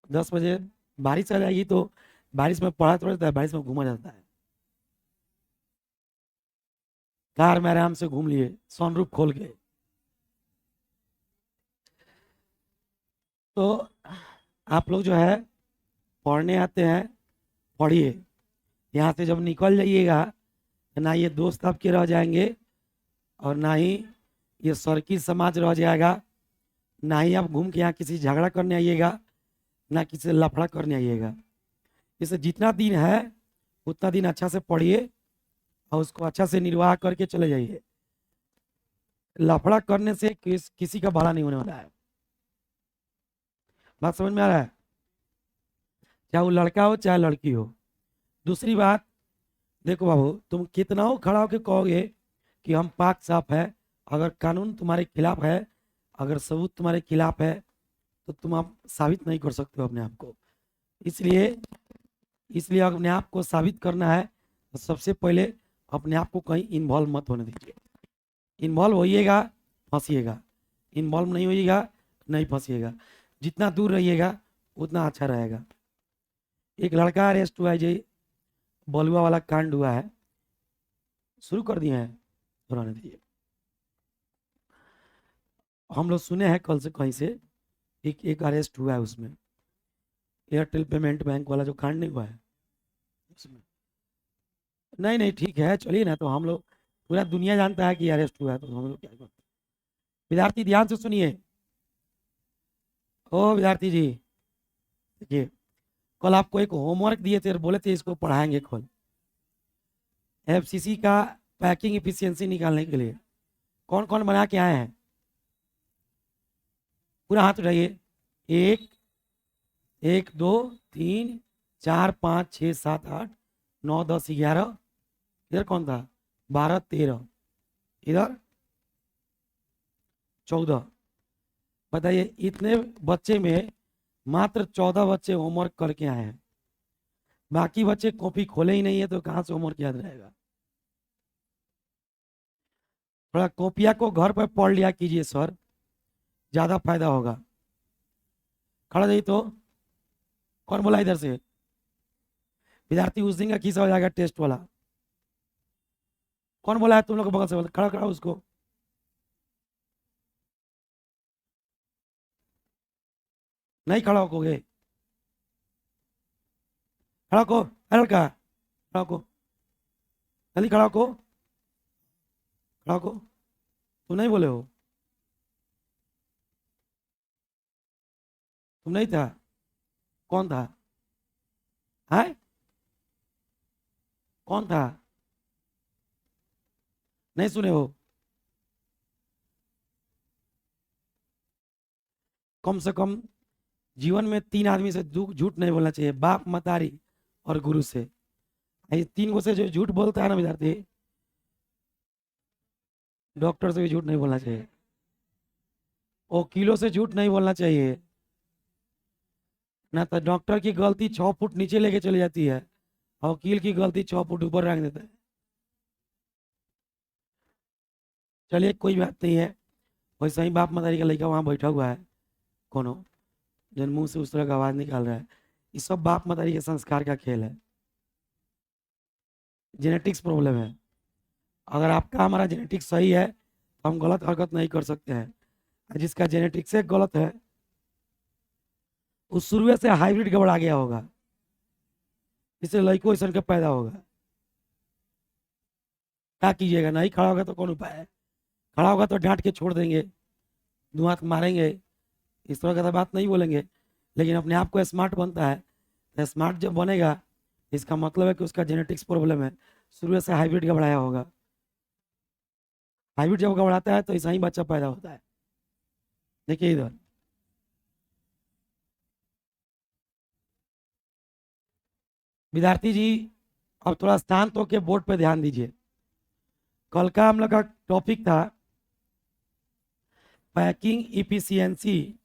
10 बजे बारिश आ जाएगी तो बारिश में पढ़ा थोड़ा जाता है, बारिश में घूमा जाता है। कार में आराम से घूम लिए सनरूफ खोल के। तो आप लोग जो है पढ़ने आते हैं, पढ़िए। यहाँ से जब निकल जाइएगा तो ना ये दोस्त आपके रह जाएंगे और ना ही ये सरकी समाज रह जाएगा, ना ही आप घूम के यहाँ किसी से झगड़ा करने आइएगा, ना किसी से लफड़ा करने आइएगा। इसे जितना दिन है उतना दिन अच्छा से पढ़िए और उसको अच्छा से निर्वाह करके चले जाइए। लफड़ा करने से किसी का भला नहीं होने वाला है। बात समझ में आ रहा है? चाहे वो लड़का हो चाहे लड़की हो। दूसरी बात, देखो बाबू, तुम कितना हो खड़ा होकर कहोगे कि हम पाक साफ है, अगर कानून तुम्हारे खिलाफ है, अगर सबूत तुम्हारे खिलाफ है, तो तुम आप साबित नहीं कर सकते हो अपने आप को। इसलिए इसलिए अपने आप को साबित करना है तो सबसे पहले अपने आप को कहीं इन्वॉल्व मत होने दीजिए। इन्वॉल्व होइएगा फंसिएगा, इन्वॉल्व नहीं होइएगा नहीं फंसिएगा। जितना दूर रहिएगा उतना अच्छा रहेगा। एक लड़का अरेस्ट हुआ है जी, बलुआ वाला कांड हुआ है, शुरू कर दिए हैं, दोहराने दीजिए। हम लोग सुने हैं कल से कहीं से एक एक अरेस्ट हुआ है उसमें, एयरटेल पेमेंट बैंक वाला जो कांड नहीं हुआ है उसमें। नहीं नहीं ठीक है, चलिए ना, तो हम लोग पूरा दुनिया जानता है कि अरेस्ट हुआ है, तो हम लोग क्या करते हैं। विद्यार्थी ध्यान से सुनिए। ओ विद्यार्थी जी, देखिए, कल आपको एक होमवर्क दिए थे और बोले थे इसको पढ़ाएंगे कल, एफसीसी का पैकिंग इफिशियंसी निकालने के लिए। कौन कौन बना के आए हैं? पूरा हाथ उठाइए। एक, एक, दो, तीन, चार, पाँच, छः, सात, आठ, 9, 10, 11। इधर कौन था? 12, 13। इधर 14। बताइए, इतने बच्चे में मात्र 14 बच्चे होमवर्क करके आए हैं। बाकी बच्चे कॉपी खोले ही नहीं है, तो कहाँ से होमवर्क याद रहेगा? थोड़ा कॉपिया को घर पर पढ़ लिया कीजिए सर, ज्यादा फायदा होगा। खड़ा जाइए तो। कौन बोला इधर से? विद्यार्थी उस दिन का किस्सा हो जाएगा टेस्ट वाला। कौन बोला है तुम लोग को बगल से? बोला खड़ा खड़ा उसको। नहीं खड़ा होगे? खड़ा को, लड़का खड़ा को, जल्दी खड़ा को, खड़ा को। तुम नहीं बोले हो? तुम नहीं था? कौन था? है? कौन था? नहीं सुने हो? कम से कम जीवन में 3 आदमी से झूठ नहीं बोलना चाहिए, बाप, मतारी और गुरु से। ये 3 गो से जो झूठ बोलता है ना विद्यार्थी, डॉक्टर से भी झूठ नहीं बोलना चाहिए, वकीलों से झूठ नहीं बोलना चाहिए, ना तो डॉक्टर की गलती 6 फुट नीचे लेके चली जाती है और वकील की गलती 6 फुट ऊपर रख देता है। चलिए कोई बात नहीं है। वैसे ही बाप मतारी का लड़का वहां बैठा हुआ है कोनो, जन मुंह से उस तरह का आवाज निकाल रहा है। ये सब बाप मतारी के संस्कार का खेल है, जेनेटिक्स प्रॉब्लम है। अगर आपका हमारा जेनेटिक्स सही है तो हम गलत हरकत नहीं कर सकते हैं। जिसका जेनेटिक्स गलत है उस शुरू से हाइब्रिड गड़बड़ा गया होगा, इससे लड़को ऐसा के पैदा होगा। क्या कीजिएगा? नहीं खड़ा होगा तो कौन उपाय है? खड़ा होगा तो डांट के छोड़ देंगे, धुआं मारेंगे, इस तरह का तो बात नहीं बोलेंगे। लेकिन अपने आप को स्मार्ट बनता है, तो स्मार्ट जब बनेगा इसका मतलब है कि उसका जेनेटिक्स प्रॉब्लम है, शुरू से हाइब्रिड गड़बड़ाया होगा। हाइब्रिड जब गड़बड़ाता है तो ऐसा ही बच्चा पैदा होता है। देखिए इधर, विद्यार्थी जी, अब थोड़ा शांत होकर बोर्ड पे ध्यान दीजिए। कल का हम लोग का टॉपिक था पैकिंग इफिशियंसी।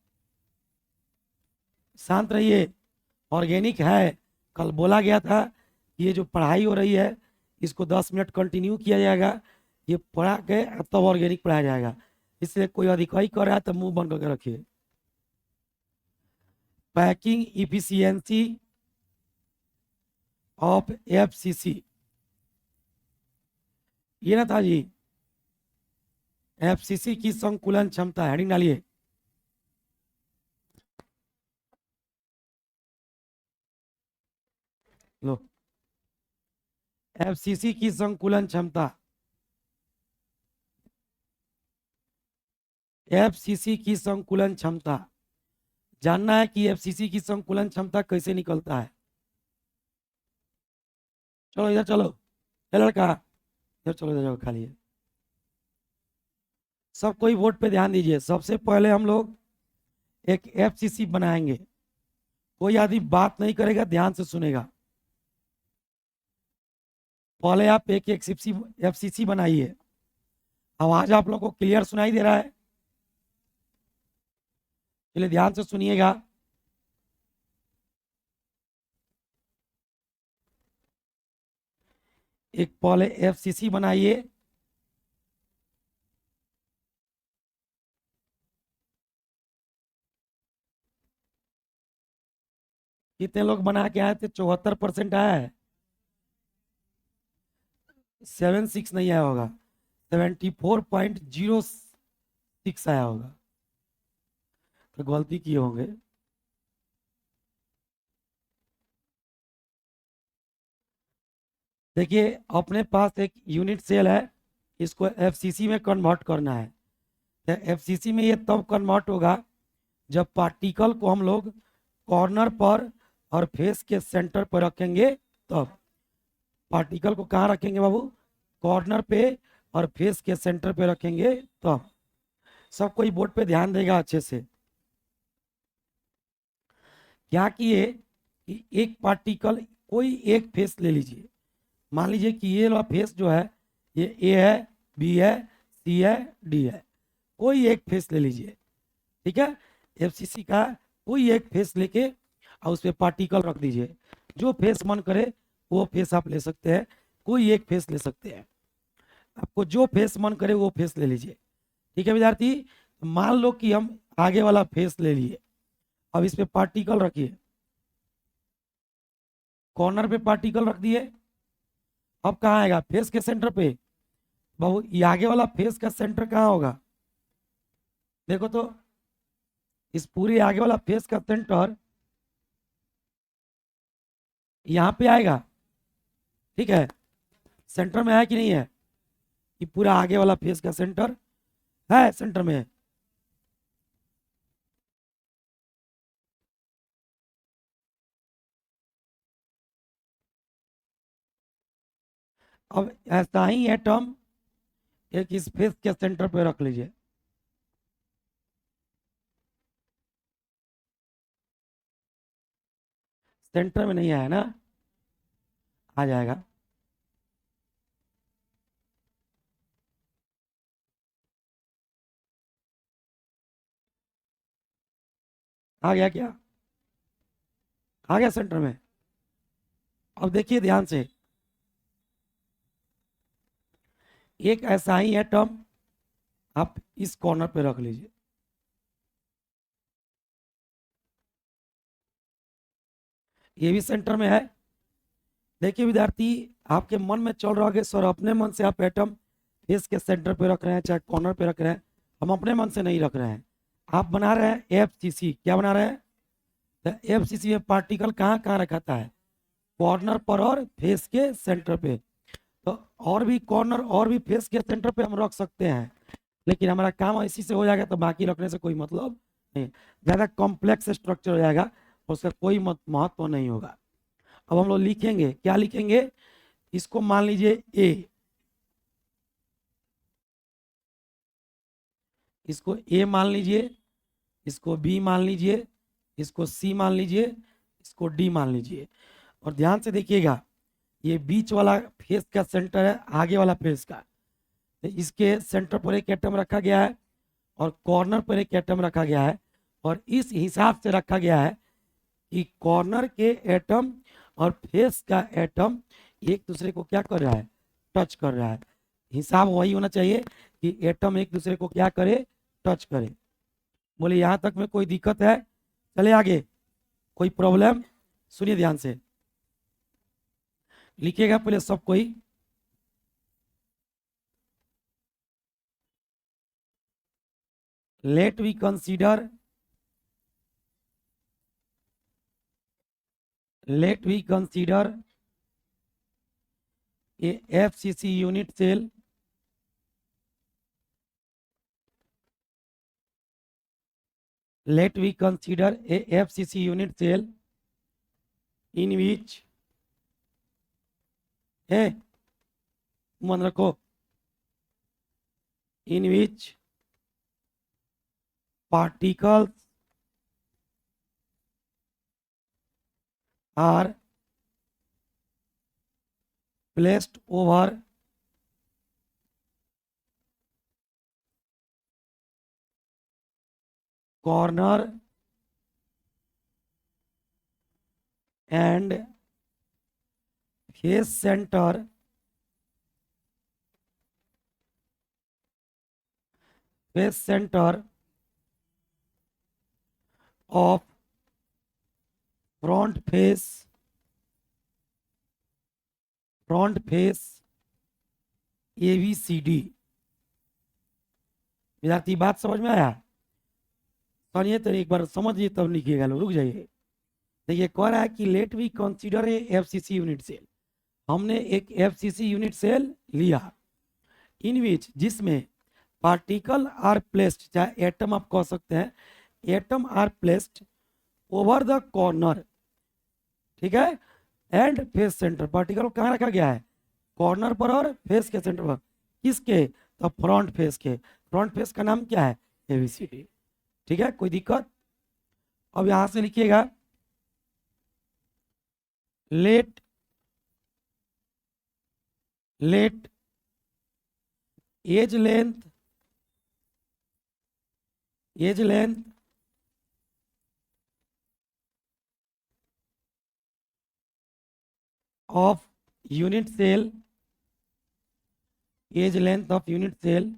शांत रहिए, ऑर्गेनिक है। कल बोला गया था ये जो पढ़ाई हो रही है इसको 10 मिनट कंटिन्यू किया जाएगा, ये पढ़ा के तब ऑर्गेनिक पढ़ाया जाएगा। इसलिए कोई अधिकारी कर रहा है तो मुंह बंद करके रखिए। पैकिंग इफिशियंसी ऑफ एफसीसी, ये ना था जी, एफसीसी की संकुलन क्षमता, हेडिंग डालिए। लो, एफसीसी की संकुलन क्षमता, एफसीसी की संकुलन क्षमता जानना है कि एफसीसी की संकुलन क्षमता कैसे निकलता है। चलो इधर चलो, ये लड़का इधर चलो, इधर जाओ खाली है। सब कोई वोट पे ध्यान दीजिए। सबसे पहले हम लोग एक एफसीसी बनाएंगे। कोई आदमी बात नहीं करेगा, ध्यान से सुनेगा। पहले आप एक एफसीसी बनाइए। आवाज आप लोग को क्लियर सुनाई दे रहा है? चलिए ध्यान से सुनिएगा। एक पहले एफसीसी बनाइए। कितने लोग बना के आए थे? 74% आया है। 76 नहीं आया होगा, 74.06 आया होगा, तो गलती किए होंगे। देखिए अपने पास एक यूनिट सेल है, इसको एफसीसी में कन्वर्ट करना है। तो एफसीसी में ये तब कन्वर्ट होगा जब पार्टिकल को हम लोग कॉर्नर पर और फेस के सेंटर पर रखेंगे। तब पार्टिकल को कहाँ रखेंगे बाबू? कॉर्नर पे और फेस के सेंटर पे रखेंगे। तब सब कोई बोर्ड पे ध्यान देगा अच्छे से। क्या किए कि एक पार्टिकल, कोई एक फेस ले लीजिए। मान लीजिए कि ये वाला फेस जो है, ये ए है, बी है, सी है, डी है। कोई एक फेस ले लीजिए, ठीक है? एफसीसी का कोई एक फेस लेके और उस पर पार्टिकल रख दीजिए। जो फेस मन करे वो फेस आप ले सकते हैं, कोई एक फेस ले सकते हैं। आपको जो फेस मन करे वो फेस ले लीजिए, ठीक है विद्यार्थी? मान लो कि हम आगे वाला फेस ले लिए। अब इस पे पार्टिकल रखिए, कॉर्नर पे पार्टिकल रख दिए। अब कहाँ आएगा? फेस के सेंटर पे। बाबू ये आगे वाला फेस का सेंटर कहाँ होगा? देखो तो, इस पूरे आगे वाला फेस का सेंटर यहाँ पे आएगा, ठीक है? सेंटर में है कि नहीं है? ये पूरा आगे वाला फेस का सेंटर है, सेंटर में है। अब ऐसा ही एटम एक इस फेस के सेंटर पे रख लीजिए। सेंटर में नहीं आया ना? आ जाएगा। आ गया क्या? आ गया सेंटर में। अब देखिए ध्यान से, एक ऐसा ही एटम आप इस कॉर्नर पे रख लीजिए। ये भी सेंटर में है। देखिए विद्यार्थी, आपके मन में चल रहा है कि सर अपने मन से आप एटम फेस के सेंटर पे रख रहे हैं, चाहे कॉर्नर पे रख रहे हैं। हम अपने मन से नहीं रख रहे हैं, आप बना रहे हैं एफसीसी। क्या बना रहे हैं? तो एफसीसी में पार्टिकल कहाँ कहाँ रखा है? कॉर्नर पर और फेस के सेंटर पे। तो और भी कॉर्नर और भी फेस के सेंटर पे हम रख सकते हैं, लेकिन हमारा काम इसी से हो जाएगा, तो बाकी रखने से कोई मतलब नहीं। ज़्यादा कॉम्प्लेक्स स्ट्रक्चर हो जाएगा, उसका कोई महत्व नहीं होगा। अब हम लोग लिखेंगे, क्या लिखेंगे? इसको मान लीजिए ए, इसको ए मान लीजिए, इसको बी मान लीजिए, इसको सी मान लीजिए, इसको डी मान लीजिए। और ध्यान से देखिएगा, ये बीच वाला फेस का सेंटर है आगे वाला फेस का, तो इसके सेंटर पर एक एटम रखा गया है और कॉर्नर पर एक एटम रखा गया है। और इस हिसाब से रखा गया है कि कॉर्नर के एटम और फेस का एटम एक दूसरे को क्या कर रहा है? टच कर रहा है। हिसाब वही होना चाहिए कि एटम एक दूसरे को क्या करे? टच करे। बोले यहाँ तक में कोई दिक्कत है? चले आगे। कोई प्रॉब्लम? सुनिए ध्यान से, लिखिएगा पहले सब कोई। Let we consider, let we consider a FCC unit cell let we consider a FCC unit cell in which मन रखो, in which particles are placed over corner and face center of front face ABCD। विद्यार्थी बात समझ में आया? सुनिए तो एक बार समझिए तब लिखिएगा, लोग रुक जाइए। देखिए कह रहा है कि let we consider a FCC unit cell, हमने एक एफसीसी यूनिट सेल लिया, इन विच जिसमें पार्टिकल आर प्लेस्ड, चाहे एटम आप कह सकते हैं, atom are placed over the corner, ठीक है, एंड फेस सेंटर। पार्टिकल कहाँ रखा गया है? कॉर्नर पर और फेस के सेंटर पर। किसके? तो फ्रंट फेस के। फ्रंट फेस का नाम क्या है? एबीसीडी। ठीक है, कोई दिक्कत? अब यहां से लिखिएगा let edge length of unit cell, age length of unit cell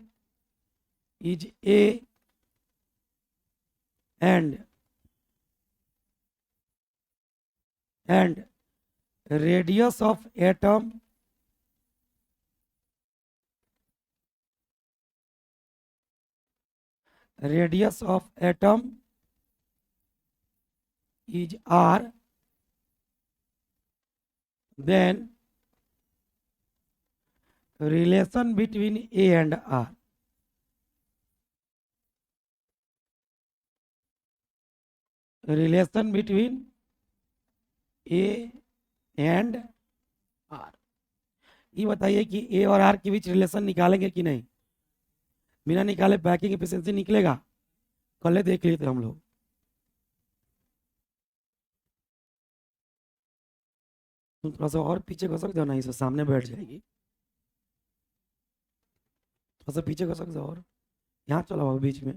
is A and radius of atom is R, then relation between A and R, relation between A and R। ये बताइए कि A और R के बीच relation निकालेंगे कि नहीं? बिना निकाले पैकिंग एफिशिएंसी निकलेगा? कल देख लेते हम लोग। तुम थोड़ा सा और पीछे घसक जाओ ना, इसे सामने बैठ जाएगी। थोड़ा सा पीछे घसक जाओ और यहाँ चलो बीच में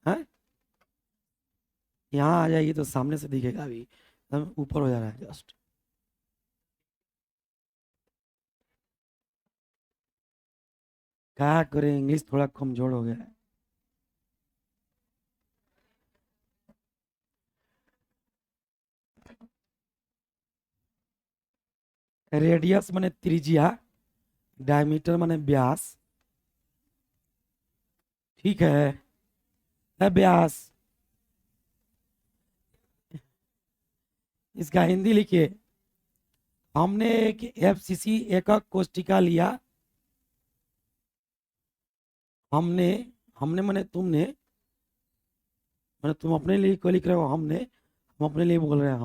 है, यहाँ आ जाएगी तो सामने से दिखेगा, अभी ऊपर हो जा रहा है जस्ट। क्या करें, इंग्लिश थोड़ा कमजोर हो गया है। रेडियस माने त्रिज्या, डायमीटर माने व्यास, ठीक है व्यास। इसका हिंदी लिखिए, हमने एक एफसीसी एकक कोष्टिका लिया, हमने माने तुमने, माने तुम अपने लिए को लिख रहे हो, हम अपने लिए बोल रहे हैं।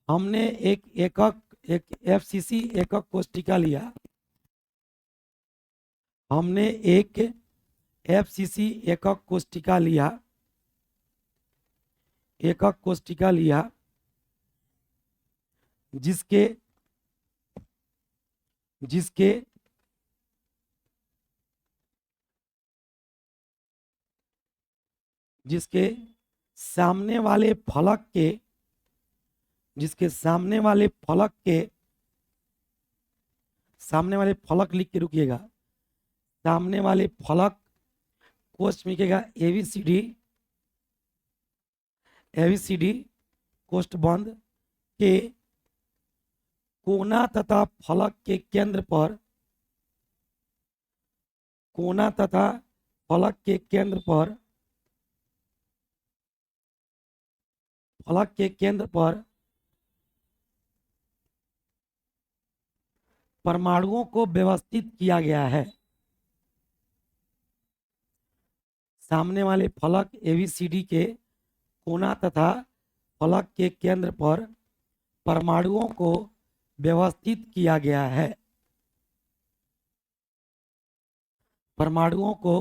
हमने एक एफसीसी एकक कोष्टिका लिया, हमने एक एफसीसी एकक कोष्टिका लिया जिसके सामने वाले फलक लिख के रुकिएगा, सामने वाले फलक कोष्ठ में लिखेगा ABCD, एबीसीडी कोष्ठबंध के कोना तथा फलक के केंद्र पर, कोना तथा फलक के केंद्र पर, फलक के केंद्र पर परमाणुओं को व्यवस्थित किया गया है। सामने वाले फलक एबीसीडी के कोना तथा फलक के केंद्र पर परमाणुओं को व्यवस्थित किया गया है। परमाणुओं को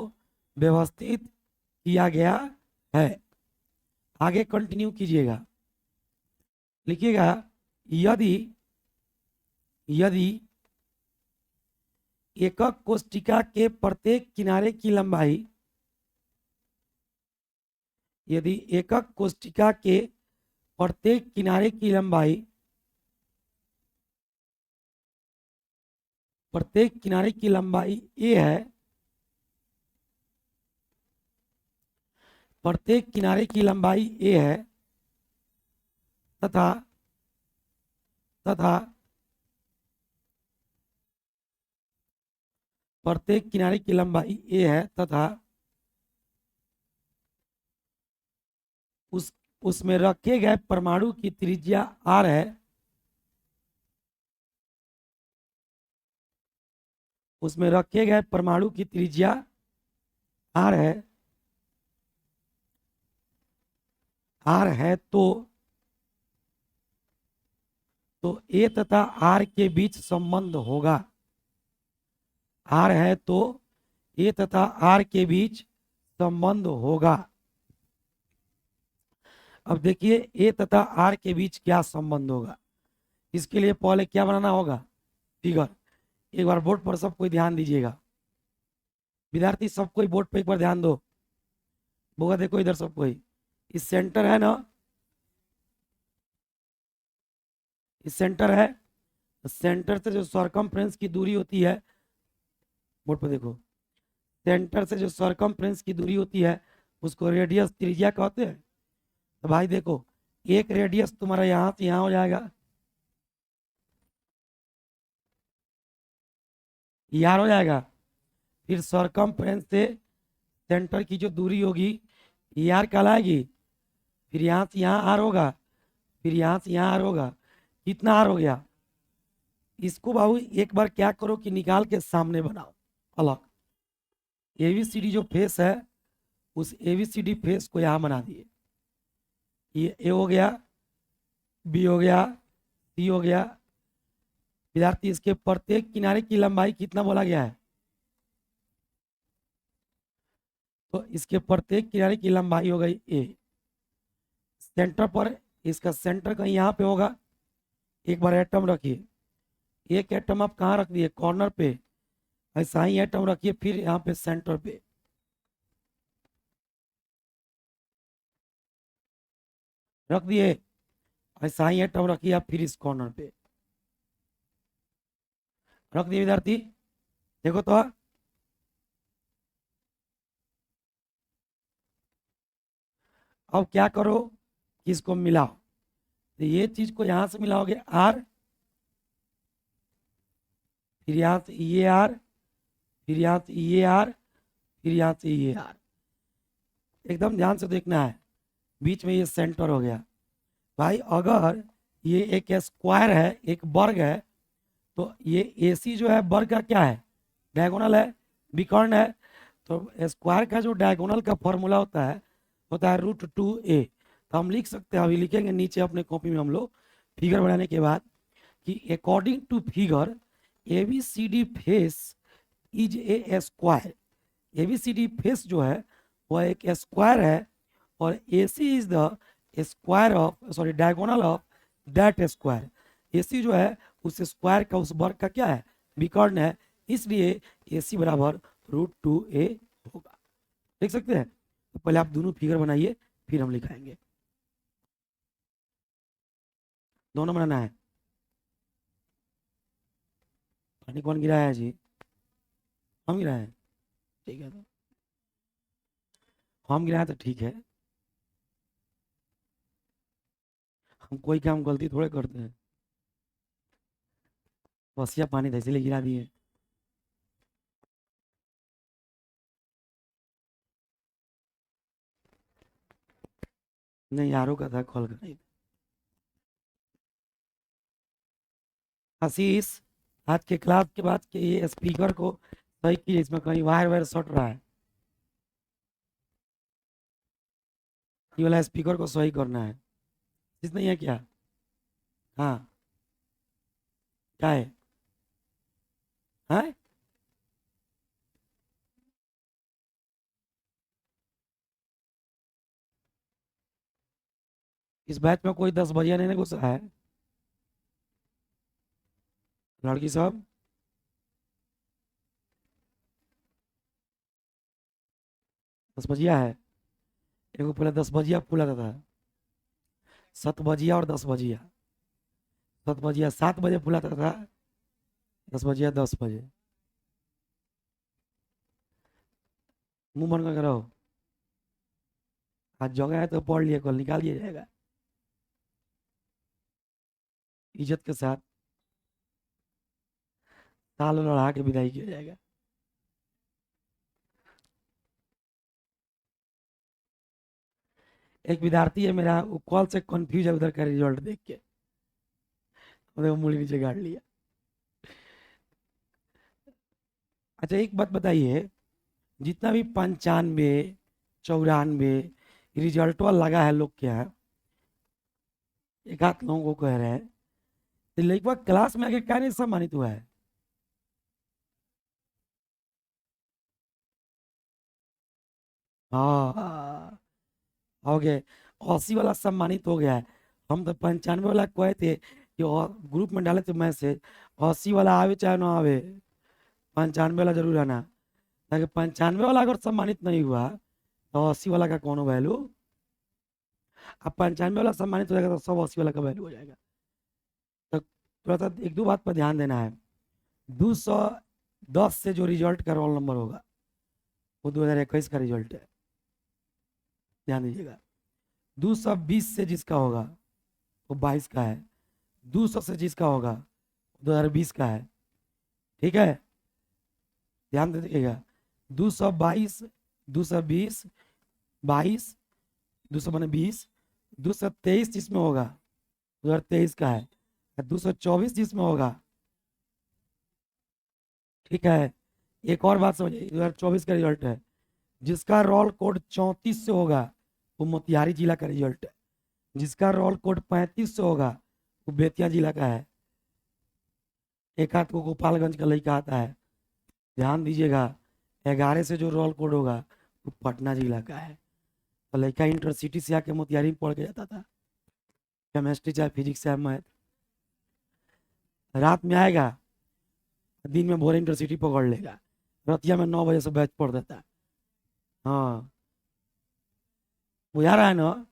व्यवस्थित किया गया है। आगे कंटिन्यू कीजिएगा, लिखिएगा यदि यदि एकक कोष्ठिका के प्रत्येक किनारे की लंबाई, यदि एकक कोष्ठिका के प्रत्येक किनारे की लंबाई, प्रत्येक किनारे की लंबाई a है, प्रत्येक किनारे की लंबाई a है तथा तथा प्रत्येक किनारे की लंबाई a है तथा उसमें रखे गए परमाणु की त्रिज्या r है, उसमें रखे गए परमाणु की त्रिज्या r है, r है तो a तथा r के बीच संबंध होगा। r है तो a तथा r के बीच संबंध होगा। अब देखिए a तथा r के बीच क्या संबंध होगा, इसके लिए पहले क्या बनाना होगा, फिगर। एक बार बोर्ड पर सब कोई ध्यान दीजिएगा, विद्यार्थी सब कोई बोर्ड पर एक बार ध्यान दो। बोगा देखो इधर सब कोई, इस सेंटर है ना, इस सेंटर है, सेंटर से जो सर्कमफ्रेंस की दूरी होती है, बोर्ड पर देखो, सेंटर से जो सर्कमफ्रेंस की दूरी होती है उसको रेडियस त्रिज्या कहते हैं। तो भाई देखो एक रेडियस तुम्हारा यहां से यहां हो जाएगा, यार हो जाएगा, फिर सर्कमफ्रेंस से सेंटर की जो दूरी होगी यार कहलाएगी, फिर यहाँ से यहाँ आर होगा, फिर यहाँ से यहाँ आर होगा। कितना आर हो गया, इसको बाबू एक बार क्या करो कि निकाल के सामने बनाओ अलग। एबीसीडी जो फेस है उस एबीसीडी फेस को यहाँ बना दिए, ये ए हो गया, बी हो गया, सी हो गया। विद्यार्थी इसके प्रत्येक किनारे की लंबाई कितना बोला गया है, तो इसके प्रत्येक किनारे की लंबाई हो गई ए। सेंटर पर इसका सेंटर कहीं यहाँ पे होगा, एक बार एटम रखिए, एक एटम आप कहाँ रख दिए, कॉर्नर पे, ऐसा ही एटम रखिए फिर यहाँ पे सेंटर पे, रख दिए, ऐसा ही एटम रखिए आप फिर इस कॉर्नर पे रख दिए। विद्यार्थी देखो तो अब क्या करो कि इसको मिलाओ, तो ये चीज को यहां से मिलाओगे आर, फिर यहाँ से ये आर, फिर यहाँ से ये आर, फिर यहाँ से ये आर। एकदम ध्यान से देखना है, बीच में ये सेंटर हो गया। भाई अगर ये एक स्क्वायर है, एक वर्ग है, तो ये AC जो है वर्ग का क्या है, डायगोनल है, विकर्ण है। तो स्क्वायर का जो डायगोनल का फॉर्मूला होता है √2a। तो हम लिख सकते हैं, अभी लिखेंगे नीचे अपने कॉपी में हम लोग फिगर बनाने के बाद कि according to figure ABCD face is a square. ABCD face जो है वह एक स्क्वायर है और AC is the square of, sorry diagonal of that square. AC जो है उस स्क्वायर का, उस वर्ग का क्या है, विकर्ण है, इसलिए AC बराबर √2a होगा। देख सकते हैं। तो पहले आप दोनों फिगर बनाइए फिर हम लिखाएंगे, दोनों बनाना है। पानी कौन गिराया है जी, हम गिराए हैं, ठीक है, तो हम गिराए तो ठीक है। हम कोई काम गलती थोड़े करते हैं। बसिया पानी था इसलिए गिरा दिए। नहीं, यारों का था, कॉल का नहीं। आशीष, आज के क्लास के बाद के ये स्पीकर को सही कीजिए, इसमें कहीं वायर वायर सट रहा है। ये वाला स्पीकर को सही करना है। चीज नहीं है क्या? हाँ, क्या है? हाँ, इस बैच में कोई 10 बजे नहीं घुसा है? लड़की साहब, 10 बजिया है। एगो पहले 10 बजिया फूला था। 7 बजिया और 10 बजिया। 7 बजिया 7 बजे फूला था। 10 बजिया 10 बजे। मुंह बंद करके रहो। आज जगह है तो पढ़ लिए, कल निकाल दिया जाएगा इज्जत के साथ। ताल लड़ा के विदाई किया जाएगा। एक विद्यार्थी है मेरा, वो कॉल से कंफ्यूज है उधर का रिजल्ट देख के, उधर मूली नीचे गाड़ लिया। अच्छा, एक बात बताइए, जितना भी 95, 94 रिजल्ट लगा है लोग के यहाँ, एक आध लोगों को कह रहे हैं, तो लगभग क्लास में आके क्या नहीं सम्मानित हुआ है? हाँ, हो गए। 80 वाला सम्मानित हो गया है। हम तो 95 वाला कहे थे कि, और ग्रुप में डाले थे मैसेज, 80 वाला आवे चाहे ना आवे, 95 वाला जरूर आना। ताकि 95 वाला अगर सम्मानित नहीं हुआ तो 80 वाला का कौन वैल्यू? अब 95 वाला सम्मानित हो जाएगा तो सब 80 वाला का वैल्यू हो जाएगा। तो थोड़ा सा एक दो बात पर ध्यान देना है। 210 से जो रिजल्ट का रोल नंबर होगा वो 2021 का रिजल्ट है, ध्यान दीजिएगा। 220 से जिसका होगा वो 22 का है। 200 से जिसका होगा 2020 का है। ठीक है, ध्यान दे दीजिएगा। 222, 220, 22, 200 - 20, 223 जिसमें होगा 2023 का है। 224 जिसमें होगा, ठीक है। एक और बात समझिए, 2024 का रिजल्ट है, जिसका रोल कोड 34 से होगा वो मोतिहारी जिला का रिजल्ट है। जिसका रोल कोड 35 से होगा वो बेतिया जिला का है। एक आध को गोपालगंज का लड़का आता है, ध्यान दीजिएगा। 11 से जो रोल कोड होगा वो पटना जिला का है। तो लड़का इंटरसिटी से आके मोतिहारी में पढ़ के जाता था, केमिस्ट्री चाहे फिजिक्स चाहे मैथ। रात में आएगा, दिन में भोर इंटरसिटी पकड़ लेगा, रतिया में 9 बजे से बैच पढ़ देता है। हाँ, बुझा रहा है ना?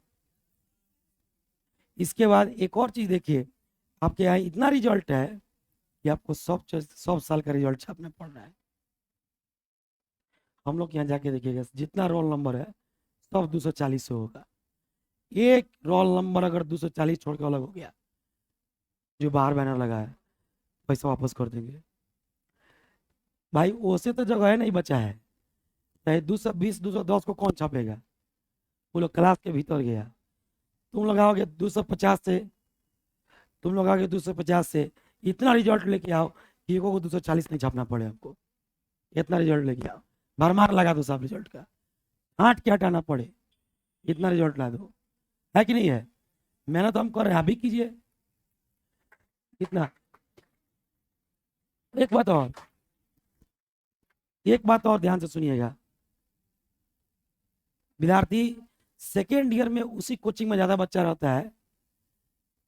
इसके बाद एक और चीज देखिए, आपके यहाँ इतना रिजल्ट है कि आपको सब साल का रिजल्ट छापना पड़ रहा है। हम लोग यहाँ जाके देखिएगा, जितना रोल नंबर है सब 240 से होगा। एक रोल नंबर अगर 240 छोड़ के अलग हो गया, जो बाहर बैनर लगा है, पैसा वापस कर देंगे भाई। उसे तो जगह नहीं बचा है। चाहे 220, 210 को कौन छापेगा? वो लोग क्लास के भीतर गया। तुम लोग आओगे 250 से, तुम लोग आओगे 250 से, इतना रिजल्ट लेके आओ कि एक को 240 नहीं छापना पड़े हमको। इतना रिजल्ट लेके आओ, भरमार लगा दो सब रिजल्ट का, हाथ क्या हटाना पड़े, इतना रिजल्ट ला दो। है कि नहीं है? मेहनत हम कर रहे हैं, अभी कीजिए। इतना। एक बात और, एक बात और ध्यान से सुनिएगा। विद्यार्थी सेकेंड ईयर में उसी कोचिंग में ज्यादा बच्चा रहता है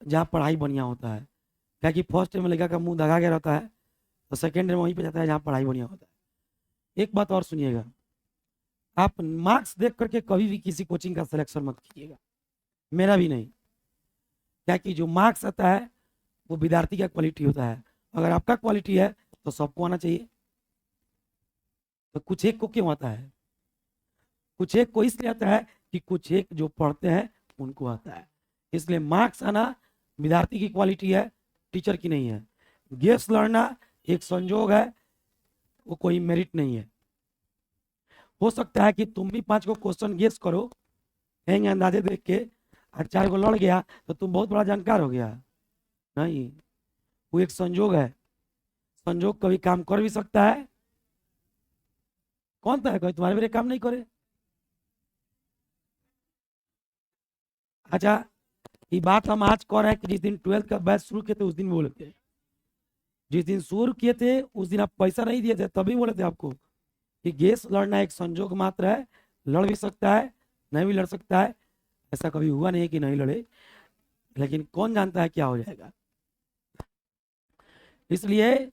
जहाँ पढ़ाई बढ़िया होता है। क्या कि फर्स्ट ईयर में लड़का का मुंह दगा के रहता है, तो सेकेंड ईयर में वहीं पे जाता है जहाँ पढ़ाई बढ़िया होता है। एक बात और सुनिएगा, आप मार्क्स देख करके कभी भी किसी कोचिंग का सिलेक्शन मत कीजिएगा, मेरा भी नहीं। क्या कि जो मार्क्स आता है वो विद्यार्थी का क्वालिटी होता है। अगर आपका क्वालिटी है तो सबको आना चाहिए। तो कुछ एक को क्यों आता है? कुछ एक को इसलिए आता है कि कुछ एक जो पढ़ते हैं उनको आता है। इसलिए मार्क्स आना विद्यार्थी की क्वालिटी है, टीचर की नहीं है। गेस लड़ना एक संजोग है, वो कोई मेरिट नहीं है। हो सकता है कि तुम भी 5 को क्वेश्चन गेस करो कहेंगे अंदाजे देख के, और 4 को लड़ गया तो तुम बहुत बड़ा जानकार हो गया। नहीं, वो एक संजोग है। संजोग कभी काम कर भी सकता है। कौन था कोई तुम्हारे मेरे काम नहीं करे? अच्छा, ये बात हम आज कर रहे हैं कि जिस दिन 12th का बैच शुरू किए थे उस दिन बोले थे, जिस दिन शुरू किए थे उस दिन आप पैसा नहीं दिए थे, तभी बोले थे आपको कि गैस लड़ना एक संजोग मात्र है, लड़ भी सकता है, नहीं भी लड़ सकता है। ऐसा कभी हुआ नहीं कि नहीं लड़े, लेकिन कौन जानता है क्या हो जाएगा। इसलिए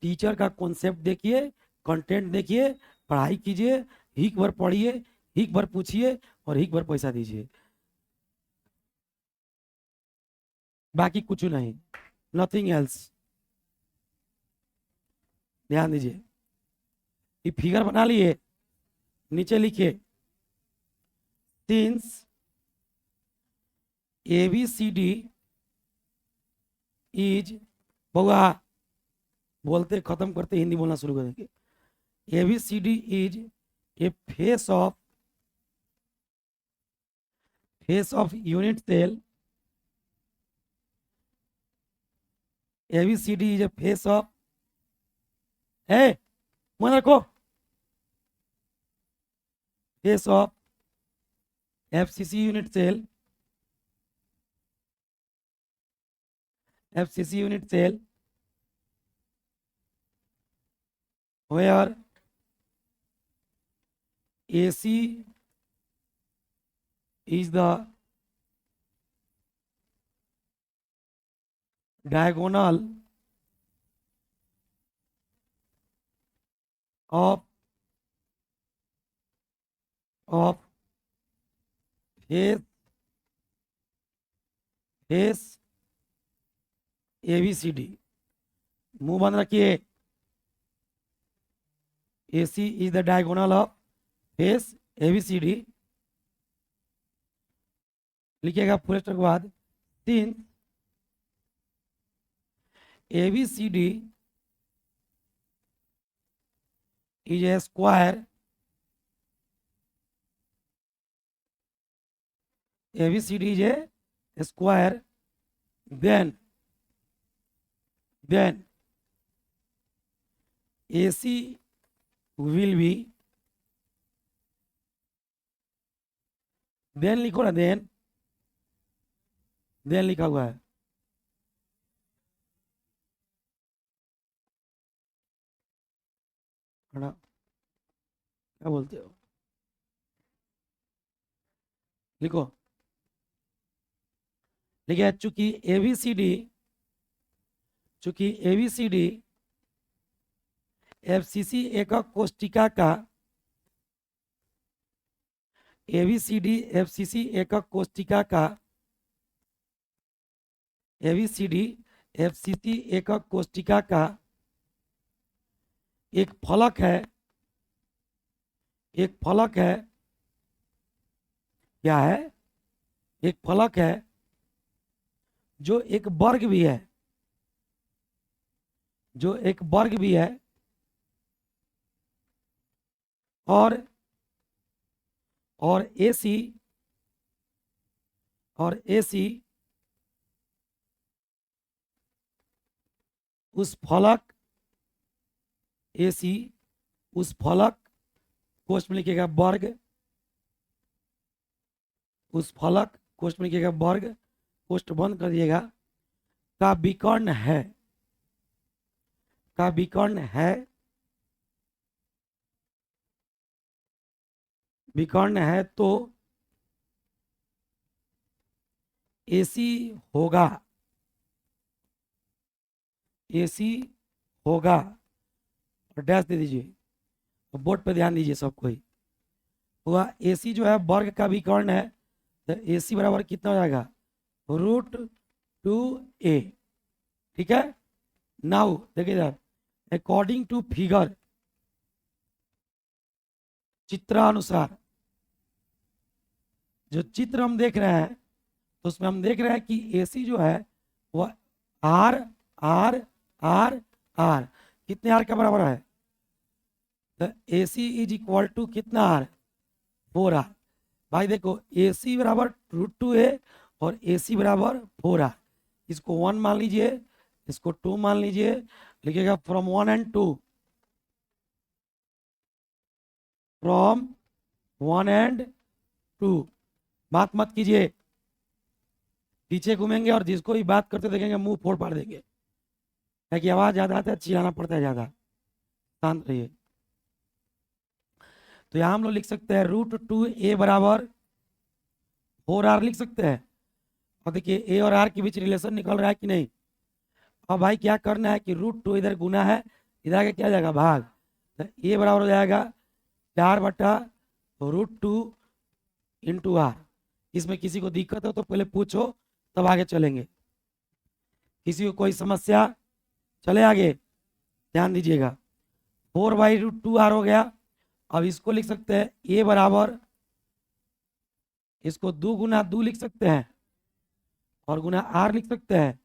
टीचर का कॉन्सेप्ट देखिए, कंटेंट देखिए, पढ़ाई कीजिए, हिक भर पढ़िए, हिक भर पूछिए और हिक भर पैसा दीजिए, बाकी कुछ नहीं, नथिंग एल्स। ध्यान दीजिए, ये फिगर बना लिए, नीचे लिखिए सिंस ABCD इज, बउआ बोलते खत्म करते हिंदी बोलना शुरू कर देंगे। ABCD is a face of unit cell. ABCD is a face of, है मन रखो, face of FCC unit cell, FCC unit cell where AC is the diagonal of face ABCD। मुंह बंद रखिए। AC is the diagonal of face ABCD। लिखिएगा पूरे step के बाद, since ABCD is a square, ABCD is a square, then AC will be, then लिखो ना, then लिखा हुआ है, क्या बोलते हो, लिखो, लिखिए चूंकि ABCD FCC एकक कोष्टिका का, ABCD FCC एकक कोष्टिका का, ABCD FCC एकक कोष्टिका का एक फलक है, क्या है, एक फलक है जो एक वर्ग भी है, और AC उस फलक, AC उस फलक, कोष्ठ में लिखिएगा वर्ग, उस फलक कोष्ठ में लिखिएगा वर्ग, कोष्ठ बंद कर दिएगा, का विकर्ण है तो AC होगा, और डैश दे दीजिए, बोर्ड पे ध्यान दीजिए सब कोई। हुआ AC जो है वर्ग का विकर्ण है, तो AC बराबर कितना हो जाएगा, √2a। ठीक है, नाउ देखिए इधर, अकॉर्डिंग टू फिगर, चित्रानुसार, जो चित्र हम देख रहे हैं तो उसमें हम देख रहे हैं कि AC जो है वह R R R R कितने R के बराबर है? तो AC इज इक्वल टू कितना R? 4R। भाई देखो AC बराबर √2A और AC बराबर 4R। इसको 1 मान लीजिए, इसको 2 मान लीजिए, लिखिएगा फ्रॉम 1 एंड 2, फ्रॉम 1 एंड 2। बात मत कीजिए, पीछे घूमेंगे और जिसको भी बात करते देखेंगे मुंह फोड़ पाड़ देंगे, है कि आवाज ज्यादा आता है, चिल्लाना पड़ता है ज्यादा। शांत रहिए। तो यहां हम लोग लिख सकते हैं √2A बराबर 4R लिख सकते हैं। और देखिए A और R के बीच रिलेशन निकल रहा है कि नहीं। अब भाई क्या करना है कि √2 इधर गुना है, इधर आगे क्या जाएगा भाग, तो A बराबर हो जाएगा 4/√2 इंटू R। इसमें किसी को दिक्कत हो तो पहले पूछो, तब आगे चलेंगे। किसी को कोई समस्या? चले आगे, ध्यान दीजिएगा। 4/√2R हो गया। अब इसको लिख सकते हैं A बराबर, इसको 2 गुना 2 लिख सकते हैं और गुना R लिख सकते हैं,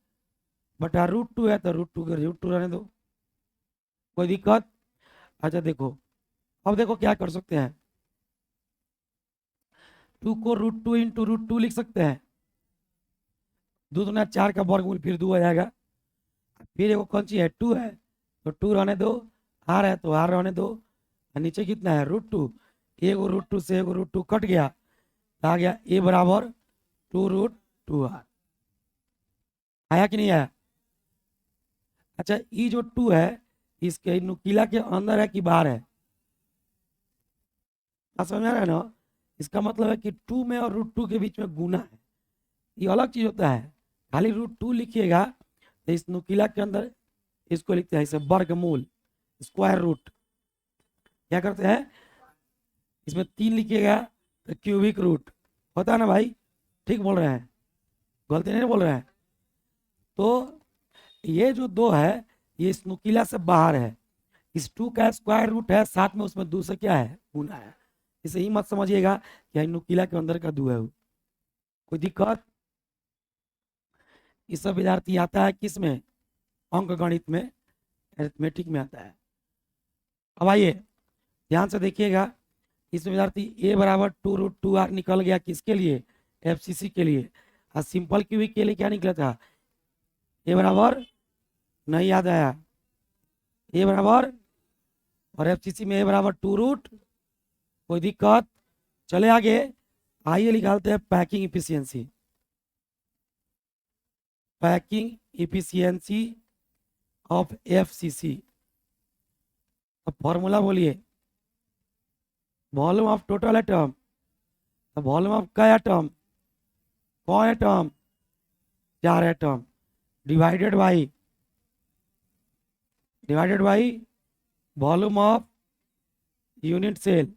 बटा √2 है तो √2 के √2 रहने दो, कोई दिक्कत? अच्छा देखो, अब देखो क्या कर सकते हैं, 2 को √2 इंटू √2 लिख सकते हैं। 2 दूना 4 का वर्गमूल फिर 2 आ जाएगा। फिर एगो कौन सी है, 2 है तो 2 रहने दो, R है तो R रहने दो, और नीचे कितना है √2। एगो √2 से एगो √2 कट गया, तो आ गया A बराबर 2√2R। आया कि नहीं आया? अच्छा ये जो 2 है इसके नुकीला के अंदर है कि बाहर है? आप समझ आ रहा है ना? इसका मतलब है कि 2 में और √2 के बीच में गुना है, ये अलग चीज होता है। खाली √2 लिखिएगा तो इस नुकीला के अंदर इसको लिखते हैं इसे वर्गमूल, स्क्वायर रूट। क्या करते हैं, इसमें 3 लिखिएगा तो क्यूबिक रूट होता है ना भाई। ठीक बोल रहे हैं, गलती नहीं बोल रहे हैं। तो ये जो 2 है ये इस नुकीला से बाहर है, इस 2 का स्क्वायर रूट है, साथ में उसमें 2 से क्या है, गुना है। इसे ही मत समझिएगा कि नुकीला के अंदर का 2 है वो। कोई दिक्कत? ये सब विद्यार्थी आता है किस में, अंक गणित में, अरिथमेटिक में आता है। अब आइए ध्यान से देखिएगा, इस विद्यार्थी A बराबर 2√2R निकल गया किसके लिए, FCC के लिए। और सिंपल क्यूबिक के लिए क्या निकला था, A बराबर, नहीं याद आया, A बराबर, और FCC में A बराबर 2√। कोई दिक्कत? चले आगे, आइए निकालते हैं packing efficiency. Packing efficiency of FCC। अब फॉर्मूला बोलिए, volume of total atom, volume of का एटम, कौन atom, 4 atom, divided by volume of unit cell.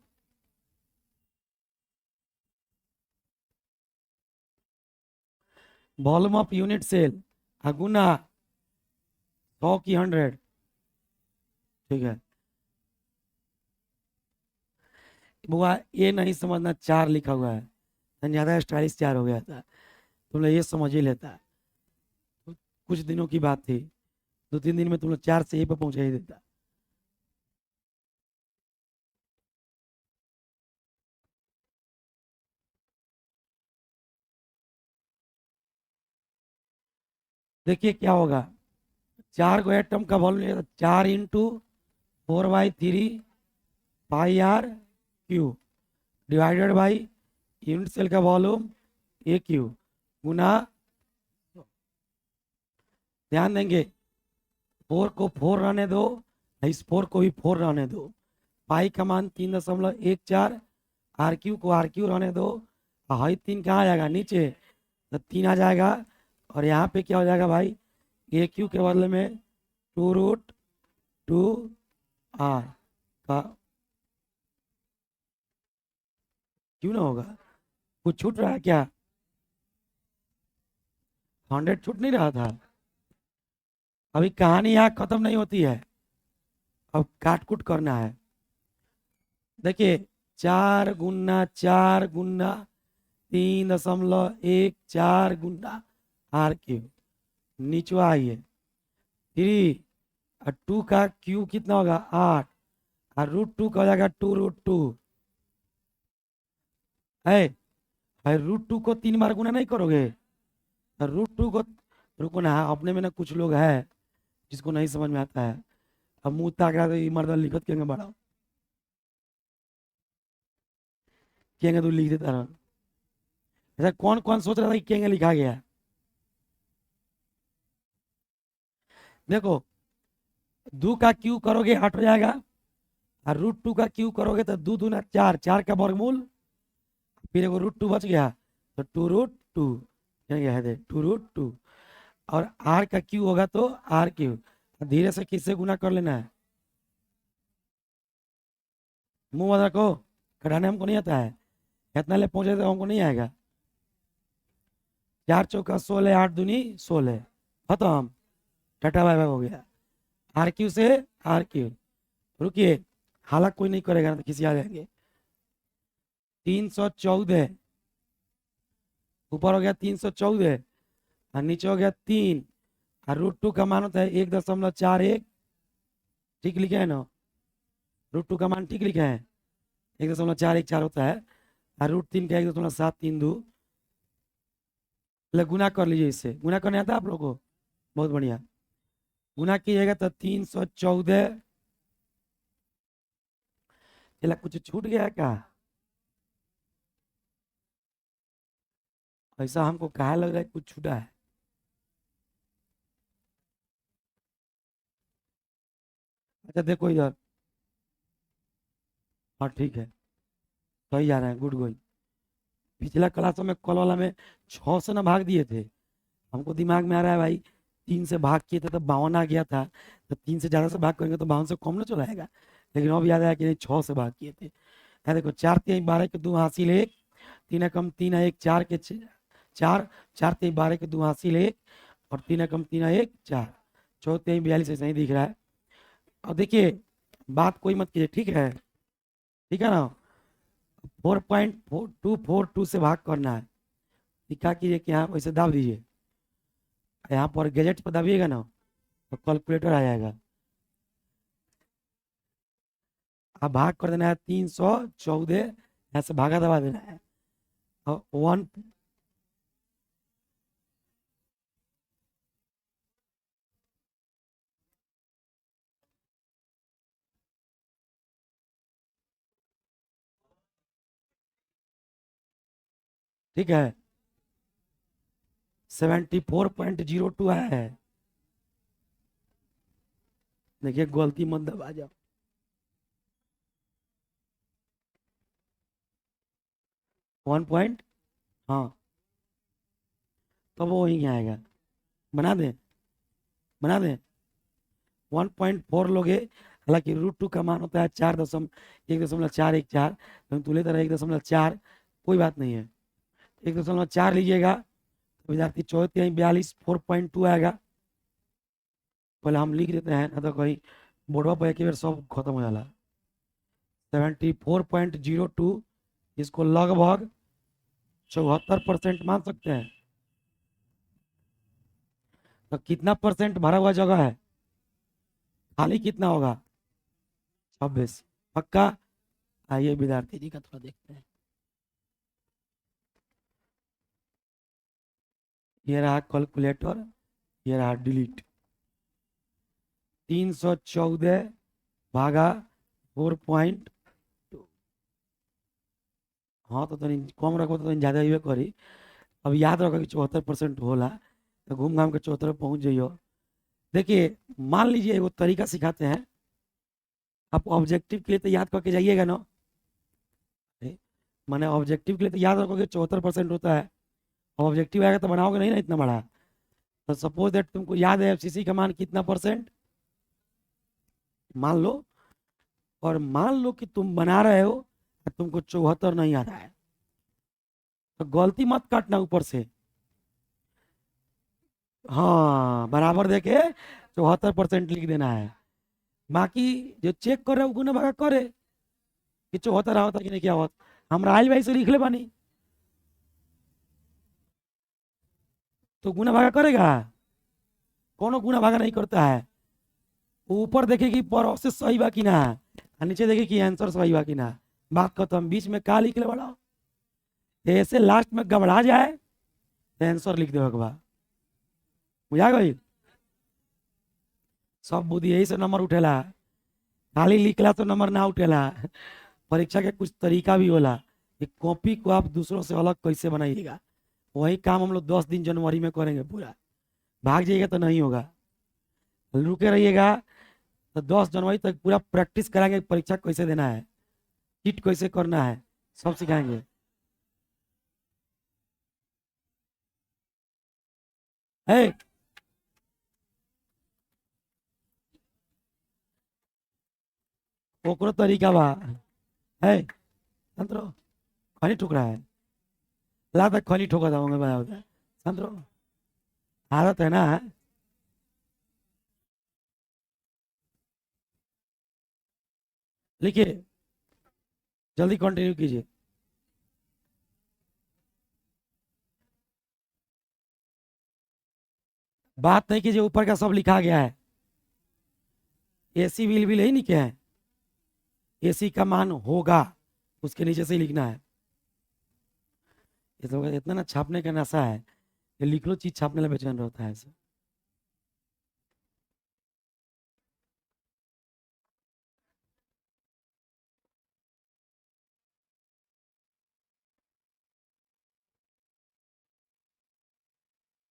Volume of unit cell गुना 100 की 100। ठीक है बुआ, ये नहीं समझना 4 लिखा हुआ है, ज्यादा स्टाइलिश 4 हो गया था, तुम लोग ये समझ ही लेता। कुछ दिनों की बात थी, 2-3 दिन में तुम लोग 4 से यही पर पहुंचा ही देता। देखिए क्या होगा, 4 को एटम का volume 4 into 4/3 πr³ divided by unit cell का वॉल्यूम AQ गुना, ध्यान देंगे 4 को 4 रहने दो, इस 4 को भी 4 रहने दो, पाई का मान 3.14, RQ को RQ रहने दो, हाई 3 कहाँ आ जाएगा नीचे, तो 3 आ जाएगा। और यहाँ पे क्या हो जाएगा भाई, AQ के बदले में 2√2R का, क्यों ना होगा, कुछ छूट रहा है क्या, 100 छूट नहीं रहा था। अभी कहानी यहाँ खत्म नहीं होती है, अब काट कुट करना है। देखिए 4 गुना 4 गुना 3.14 गुना आर क्यूब। नीचवा आइए 3 और 2 का क्यूब कितना होगा 8 और √2 का हो जाएगा 2√2 है। √2 को 3 बार गुना नहीं करोगे √2 को रुको ना अपने में ना कुछ लोग है जिसको नहीं समझ में आता है। अब मुंह ताक रहा तो मर्द लिखत केंगे बड़ा केंगे तू लिख देता रहा। ऐसा कौन कौन सोच रहा था कि केंगे लिखा गया है? देखो 2 का क्यू करोगे 8 हो जाएगा और √2 का क्यू करोगे तो 2 दूना 4 4 का वर्गमूल फिर एगो √2 बच गया तो 2√2 क्या है 2√2 और आर का क्यू होगा तो आर क्यू धीरे से किससे गुना कर लेना है मुंह बंद रखो कराने हमको नहीं आता है इतना ले पहुंचे तो हमको नहीं आएगा 4 चौका 16 8 दूनी 16 खत्म टाटा बाय बाय हो गया आर क्यू से आर क्यू। रुकिए हालांकि कोई नहीं करेगा ना तो किसी आ जाएंगे 314 ऊपर हो गया 314 और नीचे हो गया 3 और √2 का मान होता है 1.41 ठीक लिखे है ना √2 का मान ठीक लिखे है 1.414 होता है और √3 का 1.732 गुना कर लीजिए इससे गुना करने आता है आप लोगों को बहुत बढ़िया गुना कीजिएगा तो 314 चला कुछ छूट गया है क्या ऐसा हमको कहा लग रहा है कुछ छूटा है अच्छा देखो इधर हाँ ठीक है सही जा रहा है गुड गोइंग पिछला क्लासों में कल वाला में 6 से ना भाग दिए थे हमको दिमाग में आ रहा है भाई 3 से भाग किए थे तो 52 आ गया था तो 3 से ज्यादा से भाग करेंगे तो 52 से कम ना चला आएगा लेकिन अब याद आया कि नहीं 6 से भाग किए थे यहाँ देखो 4 3 12 के 2 हासिल 1 3 एकम 3 1 4 के 4 4 3 12 के 2 हासिल 1 और 3 एकम 3 1 4 4 3 42 ऐसा ही दिख रहा है। और देखिए बात कोई मत कीजिए ठीक है ना 4.242 से भाग करना है क्या कीजिए कि यहाँ वैसे दाब दीजिए यहाँ पर गैजेट पर दबिएगा ना तो कैलकुलेटर आ जाएगा अब भाग कर देना है 314 यहाँ से भागा दबा देना है और 1 ठीक है 74.02 आया है देखिए गलती मत दबा जाओ 1 पॉइंट हाँ तो वो वही आएगा बना दें बना दें 1.4 लोगे हालांकि √2 का मान होता है 1.414 लेकिन तू लेता रहा 1.4 कोई बात नहीं है 1.4 लीजिएगा तो विद्यार्थी 44 4.2 आएगा पहले हम लिख देते हैं ना तो कहीं बोर्डवा पर एक बार सब खत्म हो जाला 74.02 इसको लगभग 74% मान सकते हैं तो कितना परसेंट भरा हुआ जगह है खाली कितना होगा 26 पक्का। आइए विद्यार्थी जी का थोड़ा देखते हैं ये रहा कैलकुलेटर ये रहा डिलीट 314 भागा 4.2 हाँ तो कम रखो तो ज्यादा ही करी अब याद रखो कि 74% होला तो घूम घाम के 74 पहुंच जाइयो। देखिए मान लीजिए एगो तरीका सिखाते हैं आप ऑब्जेक्टिव के लिए तो याद करके जाइएगा ना मैंने ऑब्जेक्टिव के लिए तो याद रखोगे 74% होता है ऑब्जेक्टिव आएगा तो बनाओगे नहीं ना इतना बड़ा तो सपोज दैट तुमको याद है एफसीसी का मान कितना परसेंट मान लो और मान लो कि तुम बना रहे हो और तुमको 74 नहीं आ रहा है तो गलती मत काटना ऊपर से हाँ बराबर देके 74% लिख देना है बाकी जो चेक कर रहे हो गुना भागा करे कि 74 होता कि नहीं क्या होता हमरा आइल भाई से लिख ले बानी तो गुना भागा करेगा? कोनो गुना भागा नहीं करता है। ऊपर देखे कि प्रोसेस सही बा कि ना, और नीचे देखे कि आंसर सही बा कि ना। बात खत्म। बीच में का लिख ले बड़ा, ऐसे लास्ट में घबरा जाए तो आंसर लिख दे बा। बुझा गई? सब बुद्धि यही से नंबर उठेला। खाली लिखला तो नंबर ना उठेला। परीक्षा के कुछ तरीका भी होला कि कॉपी को आप दूसरों से अलग कैसे बनाइएगा। वही काम हम लोग 10 दिन जनवरी में करेंगे पूरा। भाग जाइएगा तो नहीं होगा, रुके रहिएगा तो 10 जनवरी तक पूरा प्रैक्टिस कराएंगे। परीक्षा कैसे देना है, चिट कैसे करना है, सब सिखाएंगे। है ओकरो तरीका बा। है संतरो खनी ठुक रहा है, ला तक खनी ठोका था बना संतरो। आदत है ना। लिखिए, जल्दी कंटिन्यू कीजिए। बात नहीं कीजिए, ऊपर का सब लिखा गया है। एसी बिल भी नहीं लिखे हैं। एसी का मान होगा, उसके नीचे से ही लिखना है। ये तो इतना ना छापने का नशा है, ये लिख लो चीज छापने लगे बेचैन रहता है ऐसे।